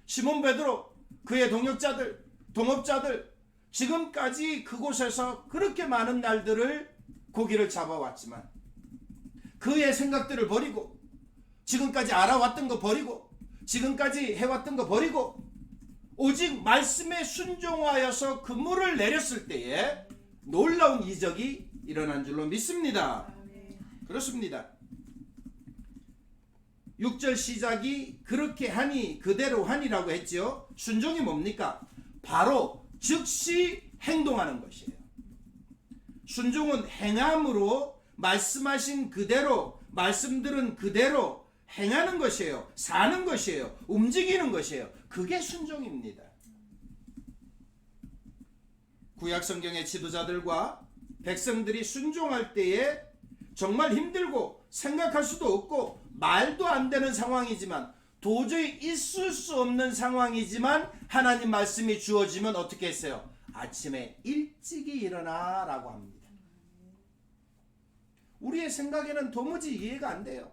C: 시몬 베드로, 그의 동역자들, 동업자들, 지금까지 그곳에서 그렇게 많은 날들을 고기를 잡아왔지만 그의 생각들을 버리고, 지금까지 알아왔던 거 버리고, 지금까지 해왔던 거 버리고 오직 말씀에 순종하여서 그물을 내렸을 때에 놀라운 이적이 일어난 줄로 믿습니다. 그렇습니다. 6절 시작이 그렇게 하니 그대로 하니라고 했지요. 순종이 뭡니까? 바로 즉시 행동하는 것이에요. 순종은 행함으로 말씀하신 그대로, 말씀들은 그대로 행하는 것이에요. 사는 것이에요. 움직이는 것이에요. 그게 순종입니다. 구약 성경의 지도자들과 백성들이 순종할 때에 정말 힘들고 생각할 수도 없고 말도 안 되는 상황이지만, 도저히 있을 수 없는 상황이지만 하나님 말씀이 주어지면 어떻게 했어요? 아침에 일찍이 일어나 라고 합니다. 우리의 생각에는 도무지 이해가 안 돼요.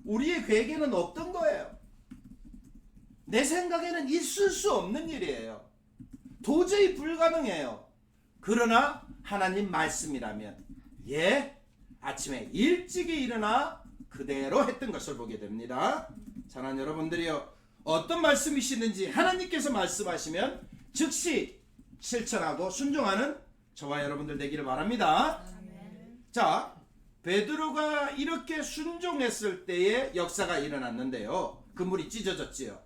C: 우리의 계획에는 없던 거예요. 내 생각에는 있을 수 없는 일이에요. 도저히 불가능해요. 그러나 하나님 말씀이라면 아침에 일찍이 일어나 그대로 했던 것을 보게 됩니다. 사랑하는 여러분들이요, 어떤 말씀이시든지 하나님께서 말씀하시면 즉시 실천하고 순종하는 저와 여러분들 되기를 바랍니다. 자, 베드로가 이렇게 순종했을 때에 역사가 일어났는데요, 그물이 찢어졌지요.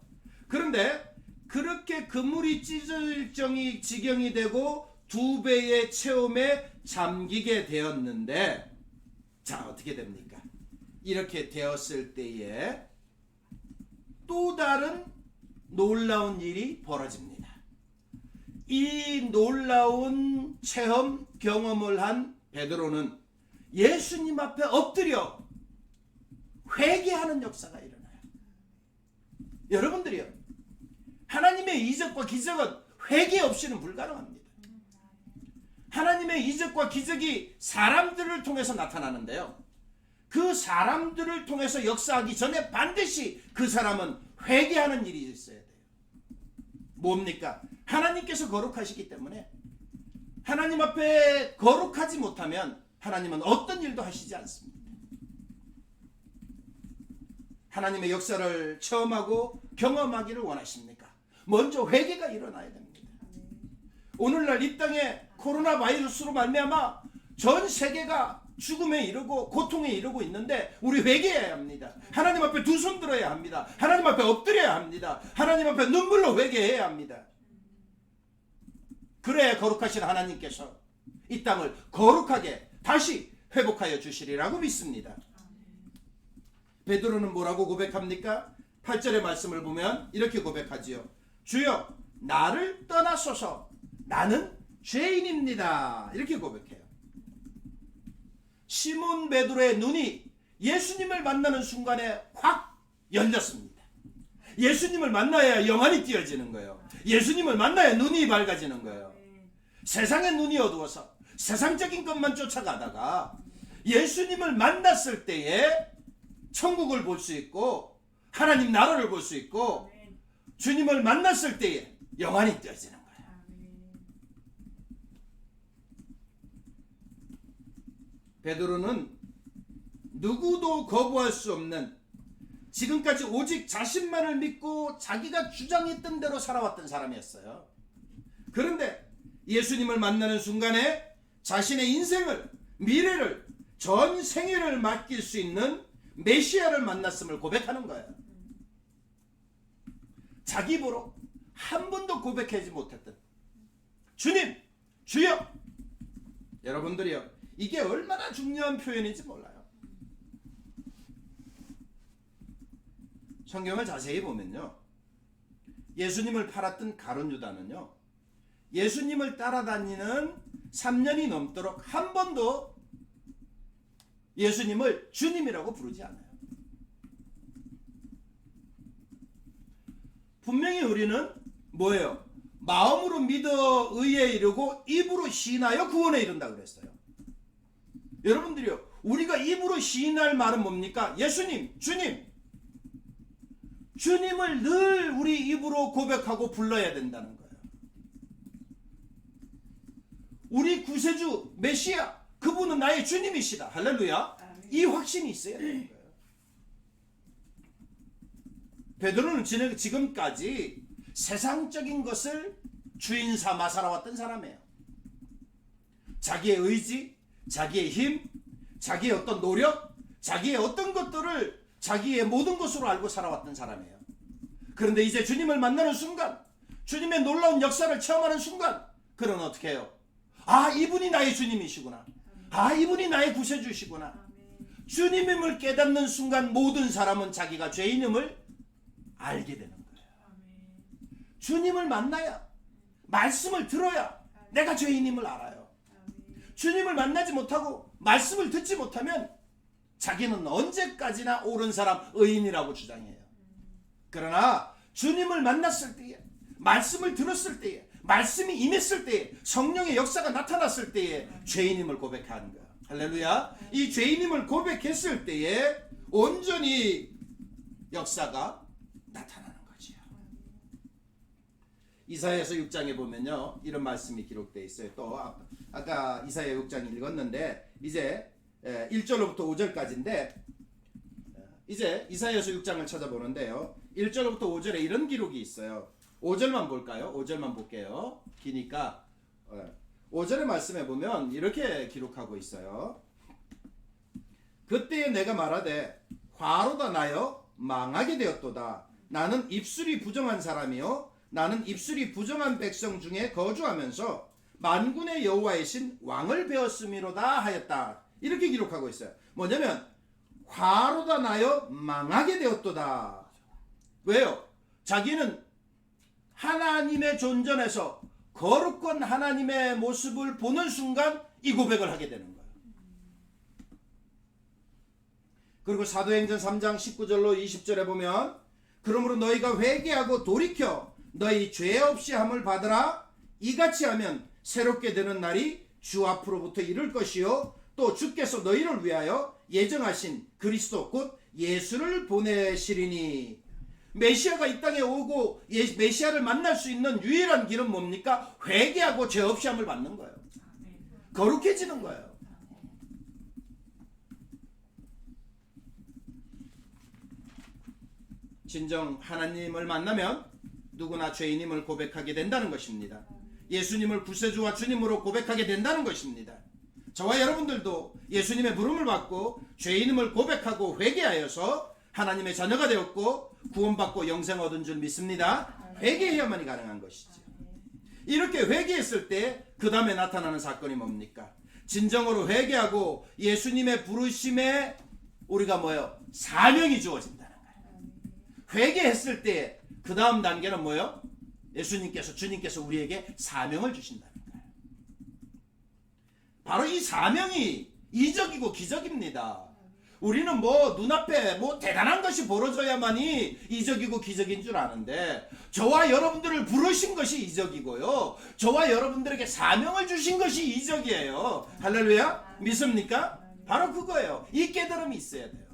C: 그런데 그렇게 그물이 찢어질 지경이 되고 2배의 체험에 잠기게 되었는데, 자, 어떻게 됩니까? 이렇게 되었을 때에 또 다른 놀라운 일이 벌어집니다. 이 놀라운 체험, 경험을 한 베드로는 예수님 앞에 엎드려 회개하는 역사가 일어나요. 여러분들이요, 하나님의 이적과 기적은 회개 없이는 불가능합니다. 하나님의 이적과 기적이 사람들을 통해서 나타나는데요. 그 사람들을 통해서 역사하기 전에 반드시 그 사람은 회개하는 일이 있어야 돼요. 뭡니까? 하나님께서 거룩하시기 때문에 하나님 앞에 거룩하지 못하면 하나님은 어떤 일도 하시지 않습니다. 하나님의 역사를 체험하고 경험하기를 원하십니까? 먼저 회개가 일어나야 됩니다. 오늘날 이 땅에 코로나 바이러스로 말미암아 전 세계가 죽음에 이르고 고통에 이르고 있는데 우리 회개해야 합니다. 하나님 앞에 두 손 들어야 합니다. 하나님 앞에 엎드려야 합니다. 하나님 앞에 눈물로 회개해야 합니다. 그래야 거룩하신 하나님께서 이 땅을 거룩하게 다시 회복하여 주시리라고 믿습니다. 베드로는 뭐라고 고백합니까? 8절의 말씀을 보면 이렇게 고백하지요. 주여 나를 떠나소서 나는 죄인입니다. 이렇게 고백해요. 시몬 베드로의 눈이 예수님을 만나는 순간에 확 열렸습니다. 예수님을 만나야 영안이 띄어지는 거예요. 예수님을 만나야 눈이 밝아지는 거예요. 세상의 눈이 어두워서 세상적인 것만 쫓아가다가 예수님을 만났을 때에 천국을 볼 수 있고 하나님 나라를 볼 수 있고 주님을 만났을 때에 영안이 띄어지는 거예요. 베드로는 누구도 거부할 수 없는 지금까지 오직 자신만을 믿고 자기가 주장했던 대로 살아왔던 사람이었어요. 그런데 예수님을 만나는 순간에 자신의 인생을, 미래를, 전 생애를 맡길 수 있는 메시아를 만났음을 고백하는 거예요. 자기 입으로 한 번도 고백하지 못했던 주님, 주여. 여러분들이요, 이게 얼마나 중요한 표현인지 몰라요. 성경을 자세히 보면요, 예수님을 팔았던 가룟 유다는요, 예수님을 따라다니는 3년이 넘도록 한 번도 예수님을 주님이라고 부르지 않아요. 분명히 우리는 뭐예요? 마음으로 믿어 의에 이르고 입으로 시인하여 구원에 이른다 그랬어요. 여러분들이요, 우리가 입으로 시인할 말은 뭡니까? 예수님, 주님. 주님을 늘 우리 입으로 고백하고 불러야 된다는 거예요. 우리 구세주 메시아, 그분은 나의 주님이시다. 할렐루야. 이 확신이 있어야 되는 거예요. 베드로는 지금까지 세상적인 것을 주인 삼아 살아왔던 사람이에요. 자기의 의지, 자기의 힘, 자기의 어떤 노력, 자기의 어떤 것들을 자기의 모든 것으로 알고 살아왔던 사람이에요. 그런데 이제 주님을 만나는 순간, 주님의 놀라운 역사를 체험하는 순간, 그는 어떻게 해요? 아, 이분이 나의 주님이시구나. 아, 이분이 나의 구세주시구나. 주님임을 깨닫는 순간 모든 사람은 자기가 죄인임을 알게 되는 거예요. 주님을 만나야, 말씀을 들어야 내가 죄인임을 알아요. 주님을 만나지 못하고 말씀을 듣지 못하면 자기는 언제까지나 옳은 사람, 의인이라고 주장해요. 그러나 주님을 만났을 때에, 말씀을 들었을 때에, 말씀이 임했을 때에, 성령의 역사가 나타났을 때에 죄인임을 고백하는 거야. 할렐루야. 이 죄인임을 고백했을 때에 온전히 역사가 나타나는 거죠. 이사야서 6장에 보면요, 이런 말씀이 기록되어 있어요. 또 아까 이사야 6장 읽었는데 이제 1절로부터 5절까지인데, 이제 이사야서 6장을 찾아보는데요, 1절로부터 5절에 이런 기록이 있어요. 5절만 볼까요? 5절만 볼게요. 기니까 5절의 말씀에 보면 이렇게 기록하고 있어요. 그때에 내가 말하되 화로다 나여 망하게 되었도다. 나는 입술이 부정한 사람이요, 나는 입술이 부정한 백성 중에 거주하면서 만군의 여호와의 신 왕을 배웠음이로다 하였다. 이렇게 기록하고 있어요. 뭐냐면 화로다 나여 망하게 되었도다. 왜요? 자기는 하나님의 존전에서 거룩한 하나님의 모습을 보는 순간 이 고백을 하게 되는 거예요. 그리고 사도행전 3장 19절로 20절에 보면 그러므로 너희가 회개하고 돌이켜 너희 죄 없이 함을 받으라. 이같이 하면 새롭게 되는 날이 주 앞으로부터 이를 것이요 또 주께서 너희를 위하여 예정하신 그리스도 곧 예수를 보내시리니. 메시아가 이 땅에 오고 메시아를 만날 수 있는 유일한 길은 뭡니까? 회개하고 죄 없이 함을 받는 거예요. 거룩해지는 거예요. 진정 하나님을 만나면 누구나 죄인임을 고백하게 된다는 것입니다. 예수님을 구세주와 주님으로 고백하게 된다는 것입니다. 저와 여러분들도 예수님의 부름을 받고 죄인임을 고백하고 회개하여서 하나님의 자녀가 되었고 구원받고 영생 얻은 줄 믿습니다. 회개해야만이 가능한 것이죠. 이렇게 회개했을 때 그 다음에 나타나는 사건이 뭡니까? 진정으로 회개하고 예수님의 부르심에 우리가 뭐예요? 사명이 주어진다는 거예요. 회개했을 때 그 다음 단계는 뭐예요? 주님께서 우리에게 사명을 주신다는 거예요. 바로 이 사명이 이적이고 기적입니다. 우리는 뭐 눈앞에 뭐 대단한 것이 벌어져야만이 이적이고 기적인 줄 아는데, 저와 여러분들을 부르신 것이 이적이고요, 저와 여러분들에게 사명을 주신 것이 이적이에요. 할렐루야? 믿습니까? 바로 그거예요. 이 깨달음이 있어야 돼요.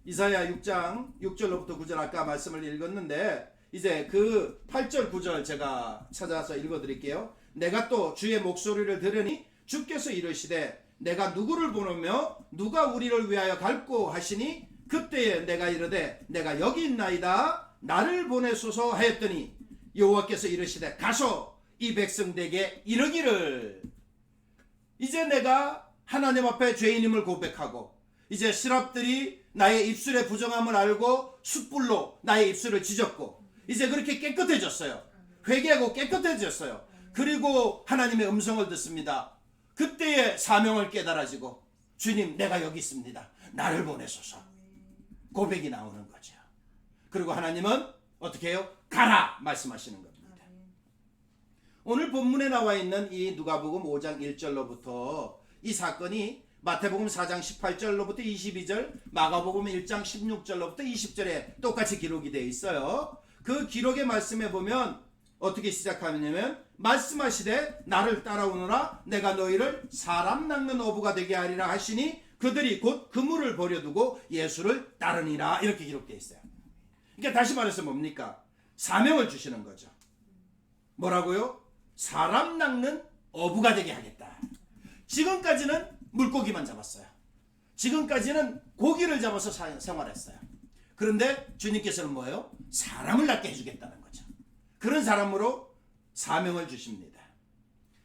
C: 이사야 6장 6절로부터 9절 아까 말씀을 읽었는데, 이제 그 8절 9절 제가 찾아서 읽어드릴게요. 내가 또 주의 목소리를 들으니 주께서 이르시되 내가 누구를 보내며 누가 우리를 위하여 갈고 하시니 그때에 내가 이르되 내가 여기 있나이다 나를 보내소서 하였더니 여호와께서 이르시되 가서 이 백성들에게 이르기를. 이제 내가 하나님 앞에 죄인임을 고백하고 이제 스랍들이 나의 입술의 부정함을 알고 숯불로 나의 입술을 지졌고 이제 그렇게 깨끗해졌어요. 회개하고 깨끗해졌어요. 그리고 하나님의 음성을 듣습니다. 그때의 사명을 깨달아지고 주님 내가 여기 있습니다. 나를 보내소서. 고백이 나오는 거죠. 그리고 하나님은 어떻게 해요? 가라 말씀하시는 겁니다. 오늘 본문에 나와 있는 이 누가복음 5장 1절로부터 이 사건이 마태복음 4장 18절로부터 22절, 마가복음 1장 16절로부터 20절에 똑같이 기록이 되어 있어요. 그 기록의 말씀에 보면 어떻게 시작하냐면 말씀하시되 나를 따라오너라 내가 너희를 사람 낚는 어부가 되게 하리라 하시니 그들이 곧 그물을 버려두고 예수를 따르니라. 이렇게 기록되어 있어요. 그러니까 다시 말해서 뭡니까? 사명을 주시는 거죠. 뭐라고요? 사람 낚는 어부가 되게 하겠다. 지금까지는 물고기만 잡았어요. 지금까지는 고기를 잡아서 생활했어요. 그런데 주님께서는 뭐예요? 사람을 낚게 해주겠다는 거죠. 그런 사람으로 사명을 주십니다.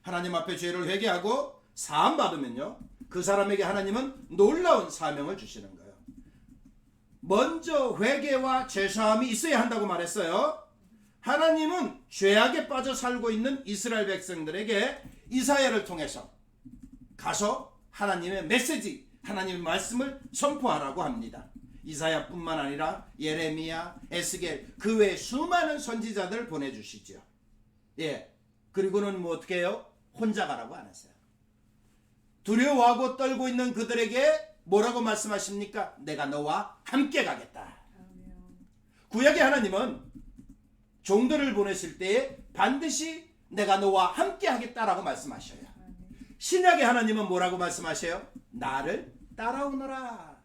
C: 하나님 앞에 죄를 회개하고 사함 받으면요, 그 사람에게 하나님은 놀라운 사명을 주시는 거예요. 먼저 회개와 죄사함이 있어야 한다고 말했어요. 하나님은 죄악에 빠져 살고 있는 이스라엘 백성들에게 이사야를 통해서 가서 하나님의 메시지, 하나님의 말씀을 선포하라고 합니다. 이사야뿐만 아니라 예레미야, 에스겔, 그 외 수많은 선지자들을 보내주시죠. 예, 그리고는 뭐 어떻게 해요? 혼자 가라고 안 했어요. 두려워하고 떨고 있는 그들에게 뭐라고 말씀하십니까? 내가 너와 함께 가겠다. 구약의 하나님은 종들을 보내실 때에 반드시 내가 너와 함께 하겠다라고 말씀하셔요. 신약의 하나님은 뭐라고 말씀하셔요? 나를 따라오너라.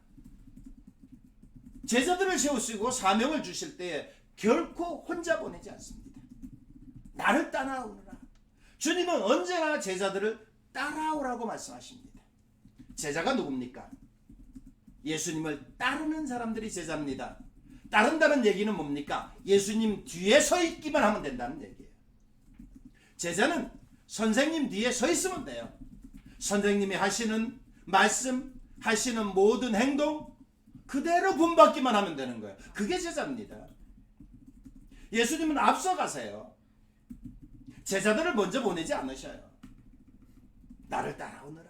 C: 제자들을 세우시고 사명을 주실 때 결코 혼자 보내지 않습니다. 나를 따라오너라. 주님은 언제나 제자들을 따라오라고 말씀하십니다. 제자가 누굽니까? 예수님을 따르는 사람들이 제자입니다. 따른다는 얘기는 뭡니까? 예수님 뒤에 서 있기만 하면 된다는 얘기예요. 제자는 선생님 뒤에 서 있으면 돼요. 선생님이 하시는 말씀, 하시는 모든 행동 그대로 본받기만 하면 되는 거예요. 그게 제자입니다. 예수님은 앞서가세요. 제자들을 먼저 보내지 않으셔요. 나를 따라오너라.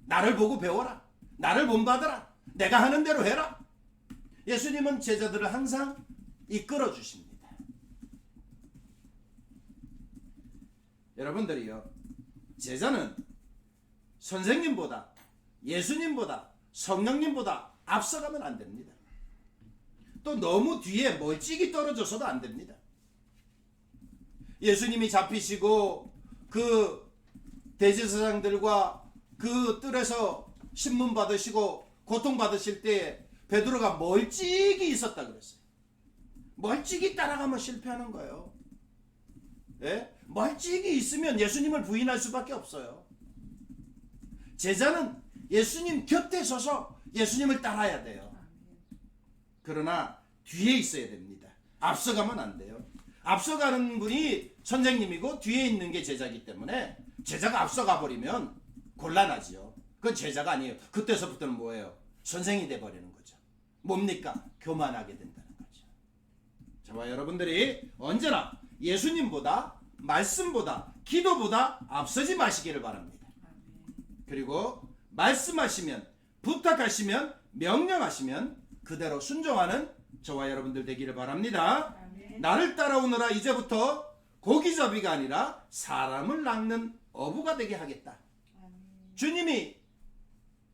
C: 나를 보고 배워라. 나를 본받아라. 내가 하는 대로 해라. 예수님은 제자들을 항상 이끌어 주십니다. 여러분들이요, 제자는 선생님보다, 예수님보다, 성령님보다 앞서가면 안 됩니다. 또 너무 뒤에 멀찍이 떨어져서도 안 됩니다. 예수님이 잡히시고 그 대제사장들과 그 뜰에서 신문 받으시고 고통 받으실 때 베드로가 멀찍이 있었다 그랬어요. 멀찍이 따라가면 실패하는 거예요. 예? 멀찍이 있으면 예수님을 부인할 수밖에 없어요. 제자는 예수님 곁에 서서 예수님을 따라야 돼요. 그러나 뒤에 있어야 됩니다. 앞서가면 안 돼요. 앞서가는 분이 선생님이고 뒤에 있는 게 제자이기 때문에 제자가 앞서가 버리면 곤란하지요. 그건 제자가 아니에요. 그때서부터는 뭐예요? 선생이 돼버리는 거죠. 뭡니까? 교만하게 된다는 거죠. 저와 여러분들이 언제나 예수님보다 말씀보다 기도보다 앞서지 마시기를 바랍니다. 그리고 말씀하시면 부탁하시면 명령하시면 그대로 순종하는 저와 여러분들 되기를 바랍니다. 나를 따라오너라 이제부터 고기잡이가 아니라 사람을 낚는 어부가 되게 하겠다. 주님이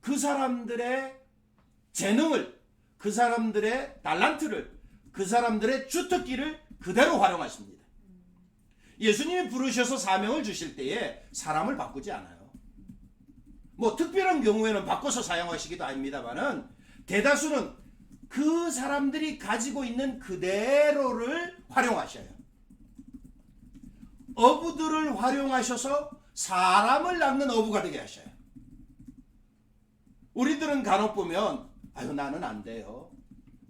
C: 그 사람들의 재능을, 그 사람들의 달란트를, 그 사람들의 주특기를 그대로 활용하십니다. 예수님이 부르셔서 사명을 주실 때에 사람을 바꾸지 않아요. 뭐 특별한 경우에는 바꿔서 사용하시기도 합니다만은 대다수는 그 사람들이 가지고 있는 그대로를 활용하셔요. 어부들을 활용하셔서 사람을 낚는 어부가 되게 하셔요. 우리들은 간혹 보면 아유 나는 안 돼요.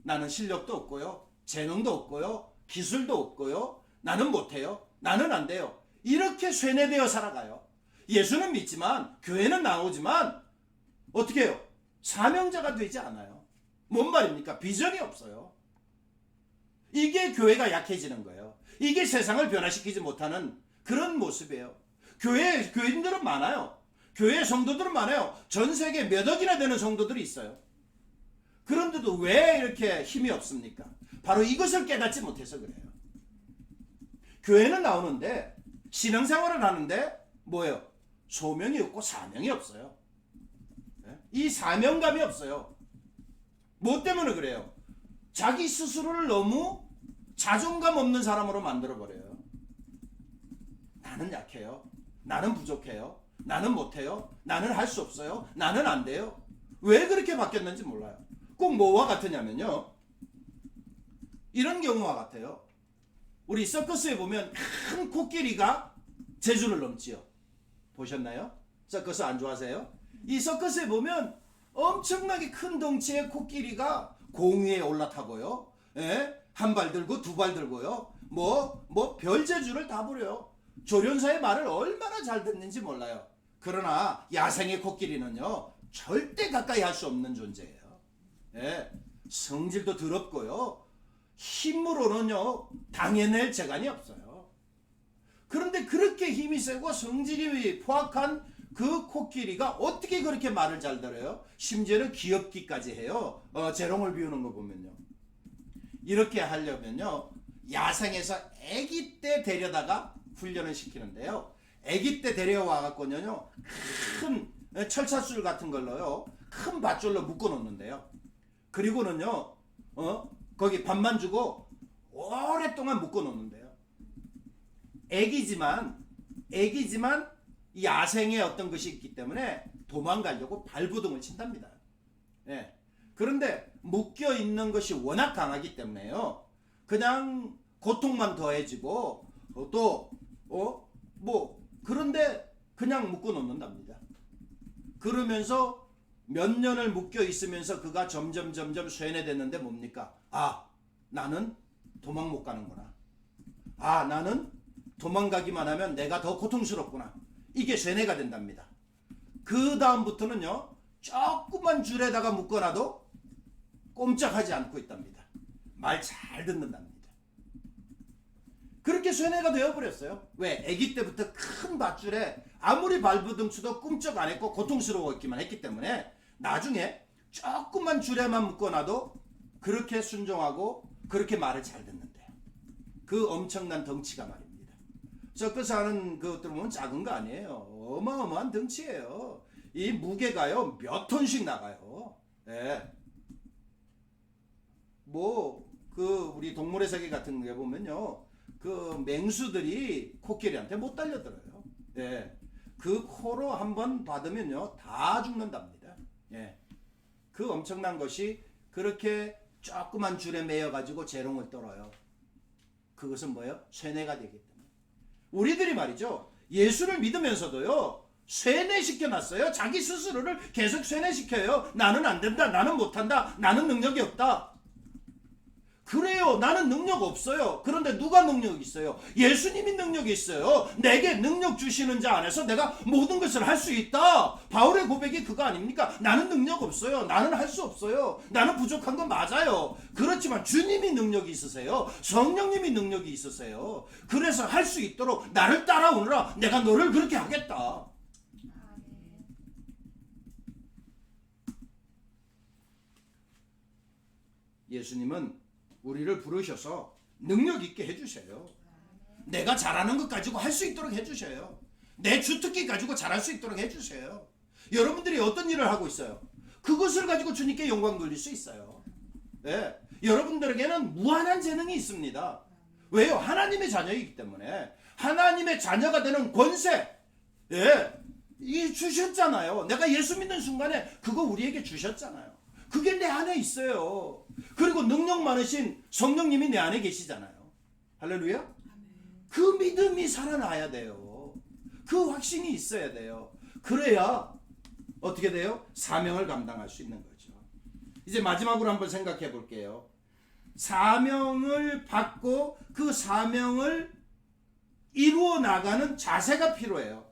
C: 나는 실력도 없고요. 재능도 없고요. 기술도 없고요. 나는 못해요. 나는 안 돼요. 이렇게 쇠뇌되어 살아가요. 예수는 믿지만 교회는 나오지만 어떻게 해요? 사명자가 되지 않아요. 뭔 말입니까? 비전이 없어요. 이게 교회가 약해지는 거예요. 이게 세상을 변화시키지 못하는 그런 모습이에요. 교인들은 많아요. 교회 성도들은 많아요. 전 세계 몇 억이나 되는 성도들이 있어요. 그런데도 왜 이렇게 힘이 없습니까? 바로 이것을 깨닫지 못해서 그래요. 교회는 나오는데 신앙생활을 하는데 뭐예요? 소명이 없고 사명이 없어요. 이 사명감이 없어요. 뭐 때문에 그래요? 자기 스스로를 너무 자존감 없는 사람으로 만들어버려요. 나는 약해요. 나는 부족해요. 나는 못해요. 나는 할 수 없어요. 나는 안 돼요. 왜 그렇게 바뀌었는지 몰라요. 꼭 뭐와 같으냐면요. 이런 경우와 같아요. 우리 서커스에 보면 큰 코끼리가 제주를 넘지요. 보셨나요? 서커스 안 좋아하세요? 이 서커스에 보면 엄청나게 큰 덩치의 코끼리가 공위에 올라타고요. 예? 한 발 들고 두 발 들고요. 별제주를 다 부려요. 조련사의 말을 얼마나 잘 듣는지 몰라요. 그러나 야생의 코끼리는요. 절대 가까이 할 수 없는 존재예요. 예? 성질도 더럽고요. 힘으로는요. 당해낼 재간이 없어요. 그런데 그렇게 힘이 세고 성질이 포악한 그 코끼리가 어떻게 그렇게 말을 잘 들어요? 심지어는 귀엽기까지 해요. 재롱을 비우는 거 보면요. 이렇게 하려면요. 야생에서 아기 때 데려다가 훈련을 시키는데요. 아기 때 데려와 갖고는요. 큰 철사술 같은 걸로요. 큰 밧줄로 묶어 놓는데요. 그리고는요. 거기 밥만 주고 오랫동안 묶어 놓는데요. 애기지만 야생의 어떤 것이 있기 때문에 도망가려고 발부둥을 친답니다. 예. 그런데 묶여 있는 것이 워낙 강하기 때문에요. 그냥 고통만 더해지고 그런데 그냥 묶어 놓는답니다. 그러면서 몇 년을 묶여 있으면서 그가 점점 쇠뇌됐는데 뭡니까? 아, 나는 도망 못 가는구나. 아, 나는 도망가기만 하면 내가 더 고통스럽구나. 이게 쇠뇌가 된답니다. 그 다음부터는요. 조그만 줄에다가 묶어놔도 꼼짝하지 않고 있답니다. 말 잘 듣는답니다. 그렇게 쇠뇌가 되어버렸어요. 왜? 아기 때부터 큰 밧줄에 아무리 발부둥 쳐도 꿈쩍 안 했고 고통스러웠기만 했기 때문에 나중에 조그만 줄에만 묶어놔도 그렇게 순종하고 그렇게 말을 잘 듣는데요. 그 엄청난 덩치가 말입니다. 서커스 하는 것들 보면 작은 거 아니에요. 어마어마한 덩치예요. 이 무게가요 몇 톤씩 나가요. 예. 우리 동물의 세계 같은 게 보면요 그 맹수들이 코끼리한테 못 달려들어요. 예. 그 코로 한번 받으면요 다 죽는답니다. 예. 그 엄청난 것이 그렇게 조그만 줄에 매여 가지고 재롱을 떨어요. 그것은 뭐예요? 쇠뇌가 되기 때문에. 우리들이 말이죠 예수를 믿으면서도요 쇠뇌시켜 놨어요. 자기 스스로를 계속 쇠뇌시켜요. 나는 안 된다, 나는 못한다, 나는 능력이 없다. 그래요, 나는 능력 없어요. 그런데 누가 능력이 있어요? 예수님이 능력이 있어요. 내게 능력 주시는 자 안에서 내가 모든 것을 할 수 있다. 바울의 고백이 그거 아닙니까? 나는 능력 없어요. 나는 할 수 없어요. 나는 부족한 건 맞아요. 그렇지만 주님이 능력이 있으세요. 성령님이 능력이 있으세요. 그래서 할 수 있도록 나를 따라오느라 내가 너를 그렇게 하겠다. 예수님은 우리를 부르셔서 능력 있게 해주셔요. 내가 잘하는 것 가지고 할 수 있도록 해주셔요. 내 주특기 가지고 잘할 수 있도록 해주셔요. 여러분들이 어떤 일을 하고 있어요? 그것을 가지고 주님께 영광 돌릴 수 있어요. 네. 여러분들에게는 무한한 재능이 있습니다. 왜요? 하나님의 자녀이기 때문에. 하나님의 자녀가 되는 권세, 예, 이 주셨잖아요. 내가 예수 믿는 순간에 그거 우리에게 주셨잖아요. 그게 내 안에 있어요. 그리고 능력 많으신 성령님이 내 안에 계시잖아요. 할렐루야. 그 믿음이 살아나야 돼요. 그 확신이 있어야 돼요. 그래야 어떻게 돼요? 사명을 감당할 수 있는 거죠. 이제 마지막으로 한번 생각해 볼게요. 사명을 받고 그 사명을 이루어 나가는 자세가 필요해요.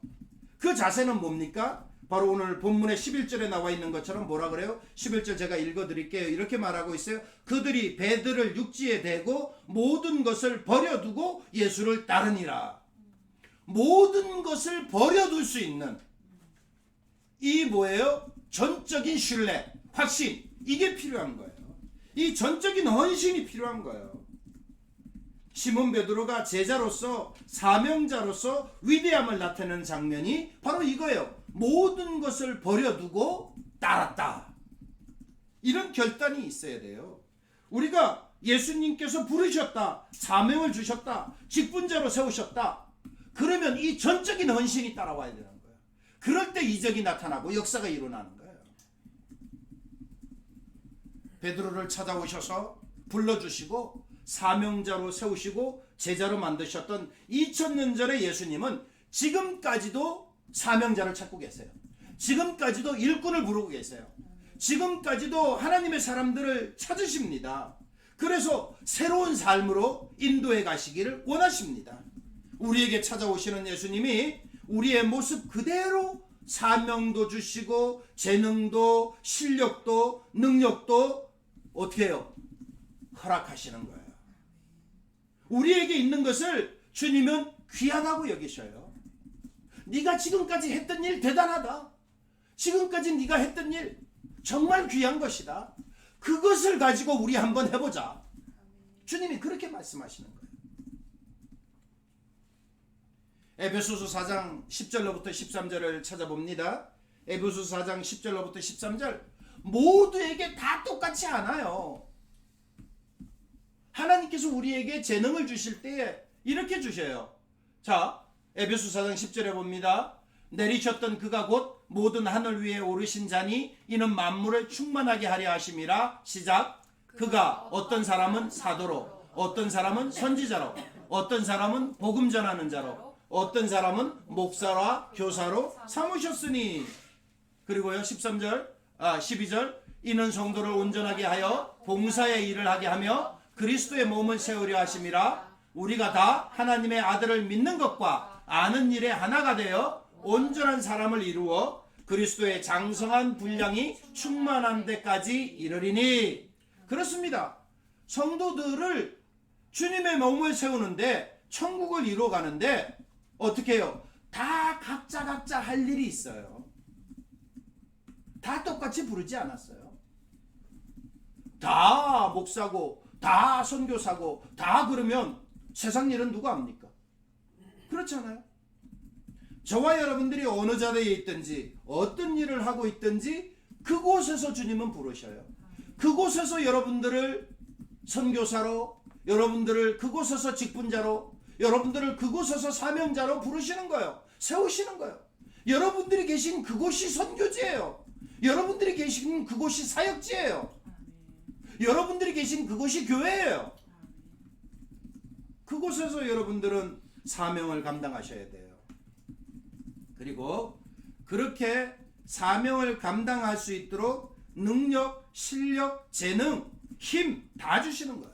C: 그 자세는 뭡니까? 바로 오늘 본문의 11절에 나와 있는 것처럼 뭐라 그래요? 11절 제가 읽어드릴게요. 이렇게 말하고 있어요. 그들이 배들을 육지에 대고 모든 것을 버려두고 예수를 따르니라. 모든 것을 버려둘 수 있는 이 뭐예요? 전적인 신뢰, 확신, 이게 필요한 거예요. 이 전적인 헌신이 필요한 거예요. 시몬 베드로가 제자로서 사명자로서 위대함을 나타내는 장면이 바로 이거예요. 모든 것을 버려두고 따랐다. 이런 결단이 있어야 돼요. 우리가 예수님께서 부르셨다, 사명을 주셨다, 직분자로 세우셨다. 그러면 이 전적인 헌신이 따라와야 되는 거예요. 그럴 때 이적이 나타나고 역사가 일어나는 거예요. 베드로를 찾아오셔서 불러주시고 사명자로 세우시고 제자로 만드셨던 2000년 전의 예수님은 지금까지도 사명자를 찾고 계세요. 지금까지도 일꾼을 부르고 계세요. 지금까지도 하나님의 사람들을 찾으십니다. 그래서 새로운 삶으로 인도해 가시기를 원하십니다. 우리에게 찾아오시는 예수님이 우리의 모습 그대로 사명도 주시고 재능도 실력도 능력도 어떻게 해요? 허락하시는 거예요. 우리에게 있는 것을 주님은 귀하다고 여기셔요. 네가 지금까지 했던 일 대단하다. 지금까지 네가 했던 일 정말 귀한 것이다. 그것을 가지고 우리 한번 해보자. 주님이 그렇게 말씀하시는 거예요. 에베소서 4장 10절로부터 13절을 찾아봅니다. 에베소서 4장 10절로부터 13절 모두에게 다 똑같지 않아요. 하나님께서 우리에게 재능을 주실 때에 이렇게 주셔요. 자, 에베소 4장 10절에 봅니다. 내리셨던 그가 곧 모든 하늘 위에 오르신 자니 이는 만물을 충만하게 하려 하심이라. 시작. 그가 어떤 사람은 사도로, 어떤 사람은 선지자로, 어떤 사람은 복음 전하는 자로, 어떤 사람은 목사와 교사로 삼으셨으니. 그리고요 12절 이는 성도를 온전하게 하여 봉사의 일을 하게 하며 그리스도의 몸을 세우려 하심이라. 우리가 다 하나님의 아들을 믿는 것과 아는 일에 하나가 되어 온전한 사람을 이루어 그리스도의 장성한 분량이 충만한 데까지 이르리니. 그렇습니다. 성도들을 주님의 몸을 세우는데 천국을 이루어 가는데 어떻게 해요? 다 각자 할 일이 있어요. 다 똑같이 부르지 않았어요. 다 목사고 다 선교사고 다 그러면 세상 일은 누가 합니까? 그렇잖아요. 저와 여러분들이 어느 자리에 있든지 어떤 일을 하고 있든지 그곳에서 주님은 부르셔요. 그곳에서 여러분들을 선교사로, 여러분들을 그곳에서 직분자로, 여러분들을 그곳에서 사명자로 부르시는 거예요. 세우시는 거예요. 여러분들이 계신 그곳이 선교지예요. 여러분들이 계신 그곳이 사역지예요. 여러분들이 계신 그곳이 교회예요. 그곳에서 여러분들은 사명을 감당하셔야 돼요. 그리고 그렇게 사명을 감당할 수 있도록 능력, 실력, 재능, 힘 다 주시는 거예요.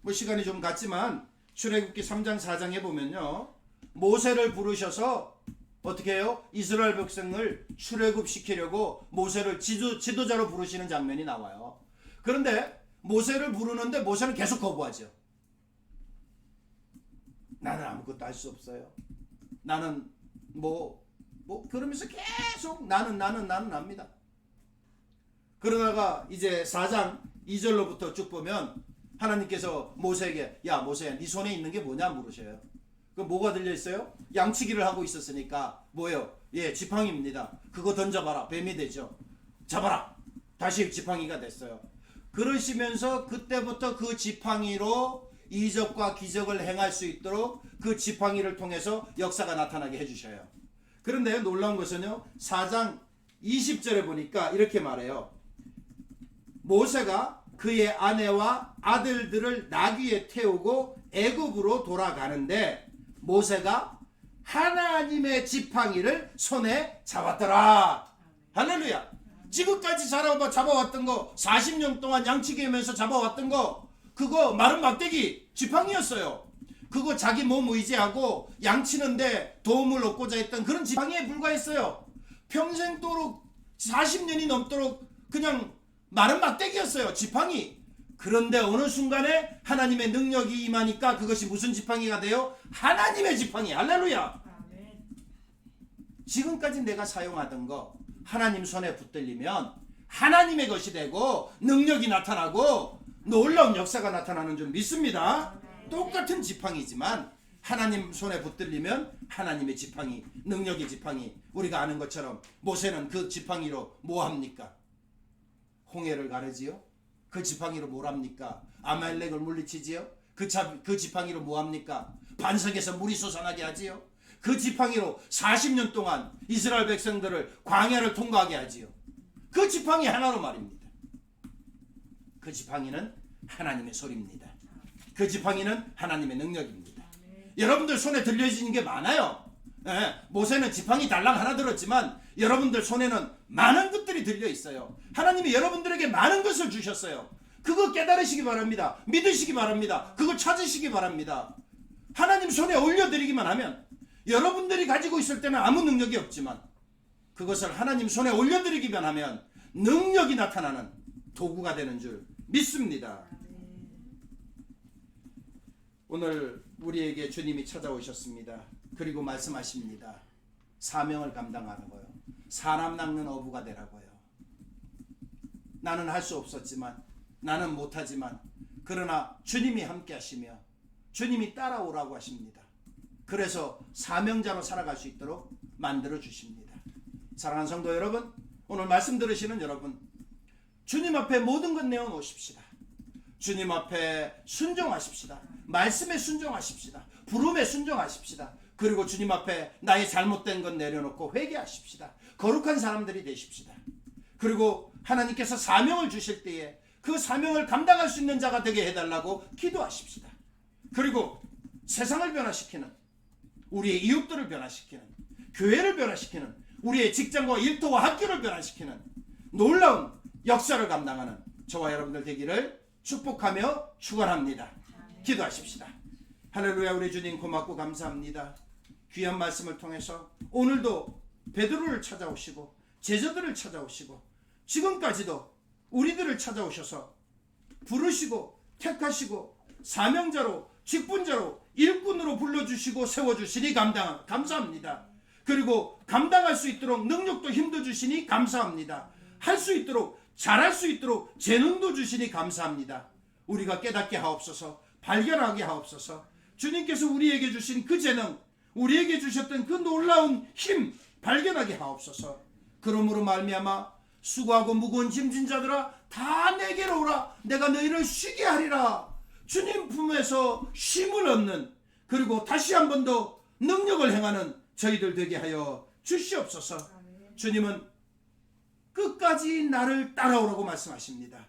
C: 뭐 시간이 좀 갔지만 출애굽기 3장 4장에 보면요, 모세를 부르셔서 어떻게 해요? 이스라엘 백성을 출애굽시키려고 모세를 지도자로 부르시는 장면이 나와요. 그런데 모세를 부르는데 모세는 계속 거부하죠. 나는 아무것도 할 수 없어요. 나는 그러면서 계속 나는 합니다. 그러다가 이제 4장 2절로부터 쭉 보면 하나님께서 모세에게, 야 모세야, 네 손에 있는 게 뭐냐 물으셔요. 그 뭐가 들려 있어요? 양치기를 하고 있었으니까 뭐예요? 예, 지팡이입니다. 그거 던져봐라. 뱀이 되죠. 잡아라. 다시 지팡이가 됐어요. 그러시면서 그때부터 그 지팡이로 이적과 기적을 행할 수 있도록 그 지팡이를 통해서 역사가 나타나게 해주셔요. 그런데 놀라운 것은요, 4장 20절에 보니까 이렇게 말해요. 모세가 그의 아내와 아들들을 나귀에 태우고 애굽으로 돌아가는데 모세가 하나님의 지팡이를 손에 잡았더라. 할렐루야. 지금까지 잡아왔던 거, 40년 동안 양치기하면서 잡아왔던 거, 그거 마른 막대기 지팡이였어요. 그거 자기 몸 의지하고 양치는데 도움을 얻고자 했던 그런 지팡이에 불과했어요. 평생도록 40년이 넘도록 그냥 마른 막대기였어요. 지팡이. 그런데 어느 순간에 하나님의 능력이 임하니까 그것이 무슨 지팡이가 돼요? 하나님의 지팡이. 할렐루야. 지금까지 내가 사용하던 거 하나님 손에 붙들리면 하나님의 것이 되고 능력이 나타나고 놀라운 역사가 나타나는 줄 믿습니다. 똑같은 지팡이지만 하나님 손에 붙들리면 하나님의 지팡이, 능력의 지팡이. 우리가 아는 것처럼 모세는 그 지팡이로 뭐 합니까? 홍해를 가르지요. 그 지팡이로 뭘 합니까? 아말렉을 물리치지요. 그 지팡이로 뭐 합니까? 반석에서 물이 솟아나게 하지요. 그 지팡이로 40년 동안 이스라엘 백성들을 광야를 통과하게 하지요. 그 지팡이 하나로 말입니다. 그 지팡이는 하나님의 소리입니다. 그 지팡이는 하나님의 능력입니다. 여러분들 손에 들려지는 게 많아요. 예, 모세는 지팡이 달랑 하나 들었지만 여러분들 손에는 많은 것들이 들려 있어요. 하나님이 여러분들에게 많은 것을 주셨어요. 그거 깨달으시기 바랍니다. 믿으시기 바랍니다. 그거 찾으시기 바랍니다. 하나님 손에 올려드리기만 하면, 여러분들이 가지고 있을 때는 아무 능력이 없지만 그것을 하나님 손에 올려드리기만 하면 능력이 나타나는 도구가 되는 줄 믿습니다. 오늘 우리에게 주님이 찾아오셨습니다. 그리고 말씀하십니다. 사명을 감당하라고요. 사람 낚는 어부가 되라고요. 나는 할 수 없었지만, 나는 못하지만, 그러나 주님이 함께 하시며 주님이 따라오라고 하십니다. 그래서 사명자로 살아갈 수 있도록 만들어 주십니다. 사랑하는 성도 여러분, 오늘 말씀 들으시는 여러분, 주님 앞에 모든 것 내어놓으십시다. 주님 앞에 순종하십시다. 말씀에 순종하십시다. 부름에 순종하십시다. 그리고 주님 앞에 나의 잘못된 것 내려놓고 회개하십시다. 거룩한 사람들이 되십시다. 그리고 하나님께서 사명을 주실 때에 그 사명을 감당할 수 있는 자가 되게 해달라고 기도하십시다. 그리고 세상을 변화시키는, 우리의 이웃들을 변화시키는, 교회를 변화시키는, 우리의 직장과 일터와 학교를 변화시키는 놀라운 역사를 감당하는 저와 여러분들 되기를 축복하며 축원합니다. 기도하십시다. 할렐루야. 우리 주님 고맙고 감사합니다. 귀한 말씀을 통해서 오늘도 베드로를 찾아오시고 제자들을 찾아오시고 지금까지도 우리들을 찾아오셔서 부르시고 택하시고 사명자로, 직분자로, 일꾼으로 불러주시고 세워주시니 감사합니다. 그리고 감당할 수 있도록 능력도 힘도 주시니 감사합니다. 할 수 있도록, 잘할 수 있도록 재능도 주시니 감사합니다. 우리가 깨닫게 하옵소서, 발견하게 하옵소서. 주님께서 우리에게 주신 그 재능, 우리에게 주셨던 그 놀라운 힘 발견하게 하옵소서. 그러므로 말미암아 수고하고 무거운 짐진 자들아 다 내게로 오라. 내가 너희를 쉬게 하리라. 주님 품에서 쉼을 얻는, 그리고 다시 한 번 더 능력을 행하는 저희들 되게 하여 주시옵소서. 주님은 끝까지 나를 따라오라고 말씀하십니다.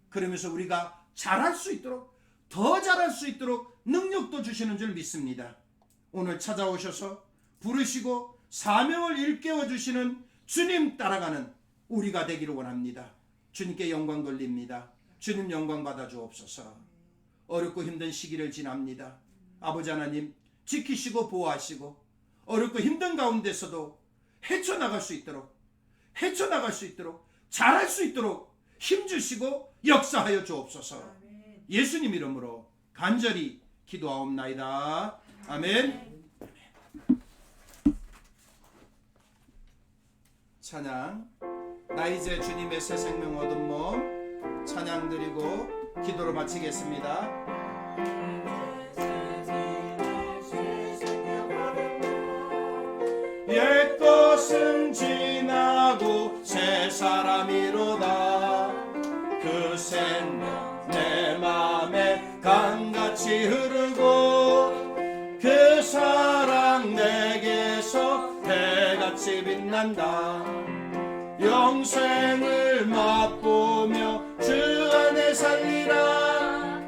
C: 그러면서 우리가 잘할 수 있도록, 더 잘할 수 있도록 능력도 주시는 줄 믿습니다. 오늘 찾아오셔서 부르시고 사명을 일깨워 주시는 주님 따라가는 우리가 되기를 원합니다. 주님께 영광 돌립니다. 주님 영광 받아 주옵소서. 어렵고 힘든 시기를 지납니다. 아버지 하나님 지키시고 보호하시고 어렵고 힘든 가운데서도 헤쳐나갈 수 있도록 잘할 수 있도록 힘주시고 역사하여 주옵소서. 예수님 이름으로 간절히 기도하옵나이다. 아멘. 찬양, 나 이제 주님의 새 생명 얻은 몸 찬양 드리고 기도로 마치겠습니다. 옛 것은 지나고 새 사람이로다. 그 생명 내 맘에 강같이 흐르고 그 사랑 내게서 해같이 빛난다. 영생을 맛보며 주 안에 살리라.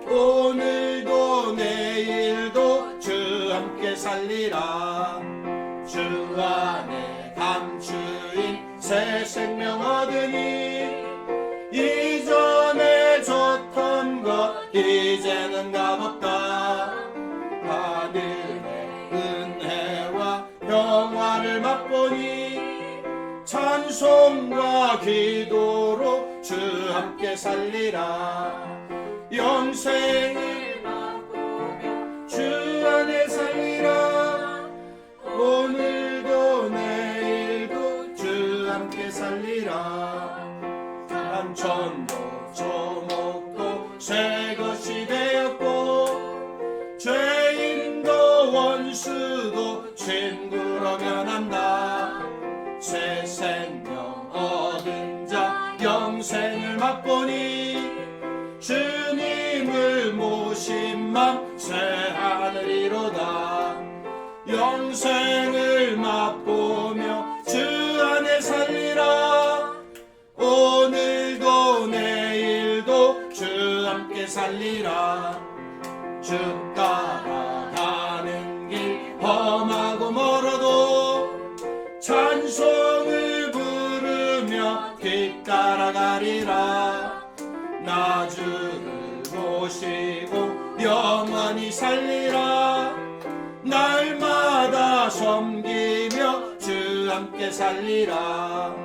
C: 오늘도 내일도 주 함께 살리라. 주 안에 감추인 새 생명 얻으니 이전에 줬던 것 이제는 값없다. 하늘의 은혜와 평화를 맛보니 찬송과 기도로 주 함께 살리라. 영생을 맛보며 주 안에 살리라. 오늘도 내일도 주 함께 살리라. 삼천도 조목도 새 것이 되었고 죄인도 원수도 친구로 변한다. 새 생명 얻은 자 영생을 맛보니 주님을 모신 맘 새 하늘이로다. 영생을 맛보며 주 안에 살리라. 오늘도 내일도 주 함께 살리라. 주 따라가는 길 험하고 멀어도 찬송을 부르며 뒤따라가리라. 나 주를 모시고 영원히 살리라. 날마다 섬기며 주 함께 살리라.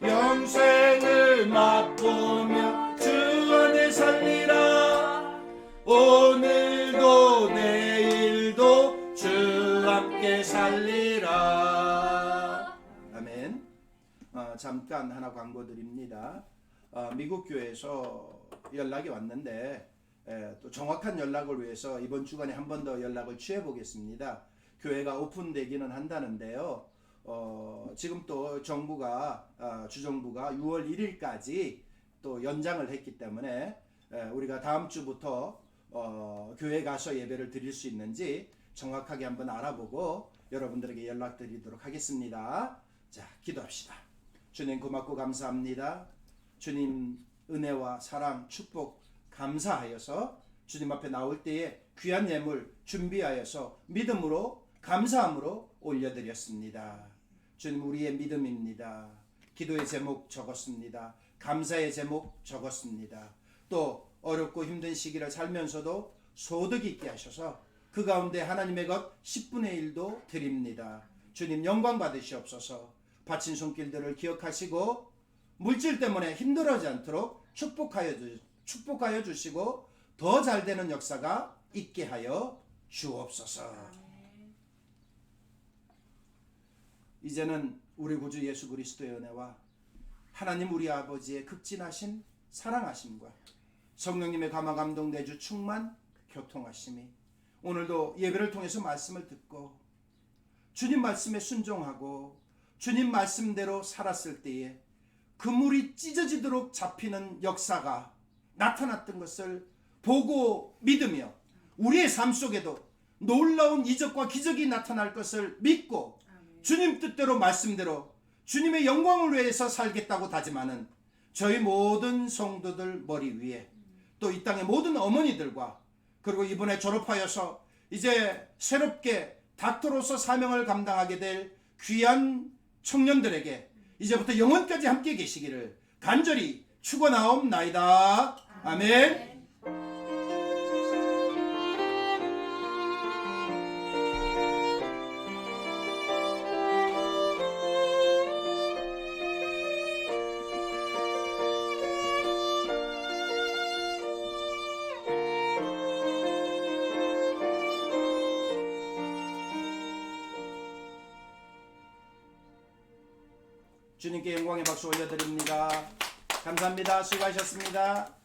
C: 영생을 맛보며 주 안에 살리라. 오늘도 내일도 주 함께 살리라. 아멘. 잠깐 하나 광고 드립니다. 미국 교회에서 연락이 왔는데 또 정확한 연락을 위해서 이번 주간에 한 번 더 연락을 취해 보겠습니다. 교회가 오픈되기는 한다는데요. 지금 또 정부가 주정부가 6월 1일까지 또 연장을 했기 때문에 우리가 다음 주부터 교회 가서 예배를 드릴 수 있는지 정확하게 한번 알아보고 여러분들에게 연락드리도록 하겠습니다. 자, 기도합시다. 주님 고맙고 감사합니다. 주님 은혜와 사랑 축복 감사하여서 주님 앞에 나올 때에 귀한 예물 준비하여서 믿음으로 감사함으로 올려드렸습니다. 주님 우리의 믿음입니다. 기도의 제목 적었습니다. 감사의 제목 적었습니다. 또 어렵고 힘든 시기를 살면서도 소득 있게 하셔서 그 가운데 하나님의 것 10분의 1도 드립니다. 주님 영광 받으시옵소서. 바친 손길들을 기억하시고 물질 때문에 힘들어하지 않도록 축복하여 주시고 더 잘되는 역사가 있게 하여 주옵소서. 이제는 우리 구주 예수 그리스도의 은혜와 하나님 우리 아버지의 극진하신 사랑하심과 성령님의 감화 감동 내주 충만 교통하심이 오늘도 예배를 통해서 말씀을 듣고 주님 말씀에 순종하고 주님 말씀대로 살았을 때에 그물이 찢어지도록 잡히는 역사가 나타났던 것을 보고 믿으며 우리의 삶 속에도 놀라운 이적과 기적이 나타날 것을 믿고 주님 뜻대로 말씀대로 주님의 영광을 위해서 살겠다고 다짐하는 저희 모든 성도들 머리 위에 또 이 땅의 모든 어머니들과 그리고 이번에 졸업하여서 이제 새롭게 닥터로서 사명을 감당하게 될 귀한 청년들에게 이제부터 영원까지 함께 계시기를 간절히 축원하옵나이다. 아멘. 주님께 영광의 박수 올려드립니다. 감사합니다. 수고하셨습니다.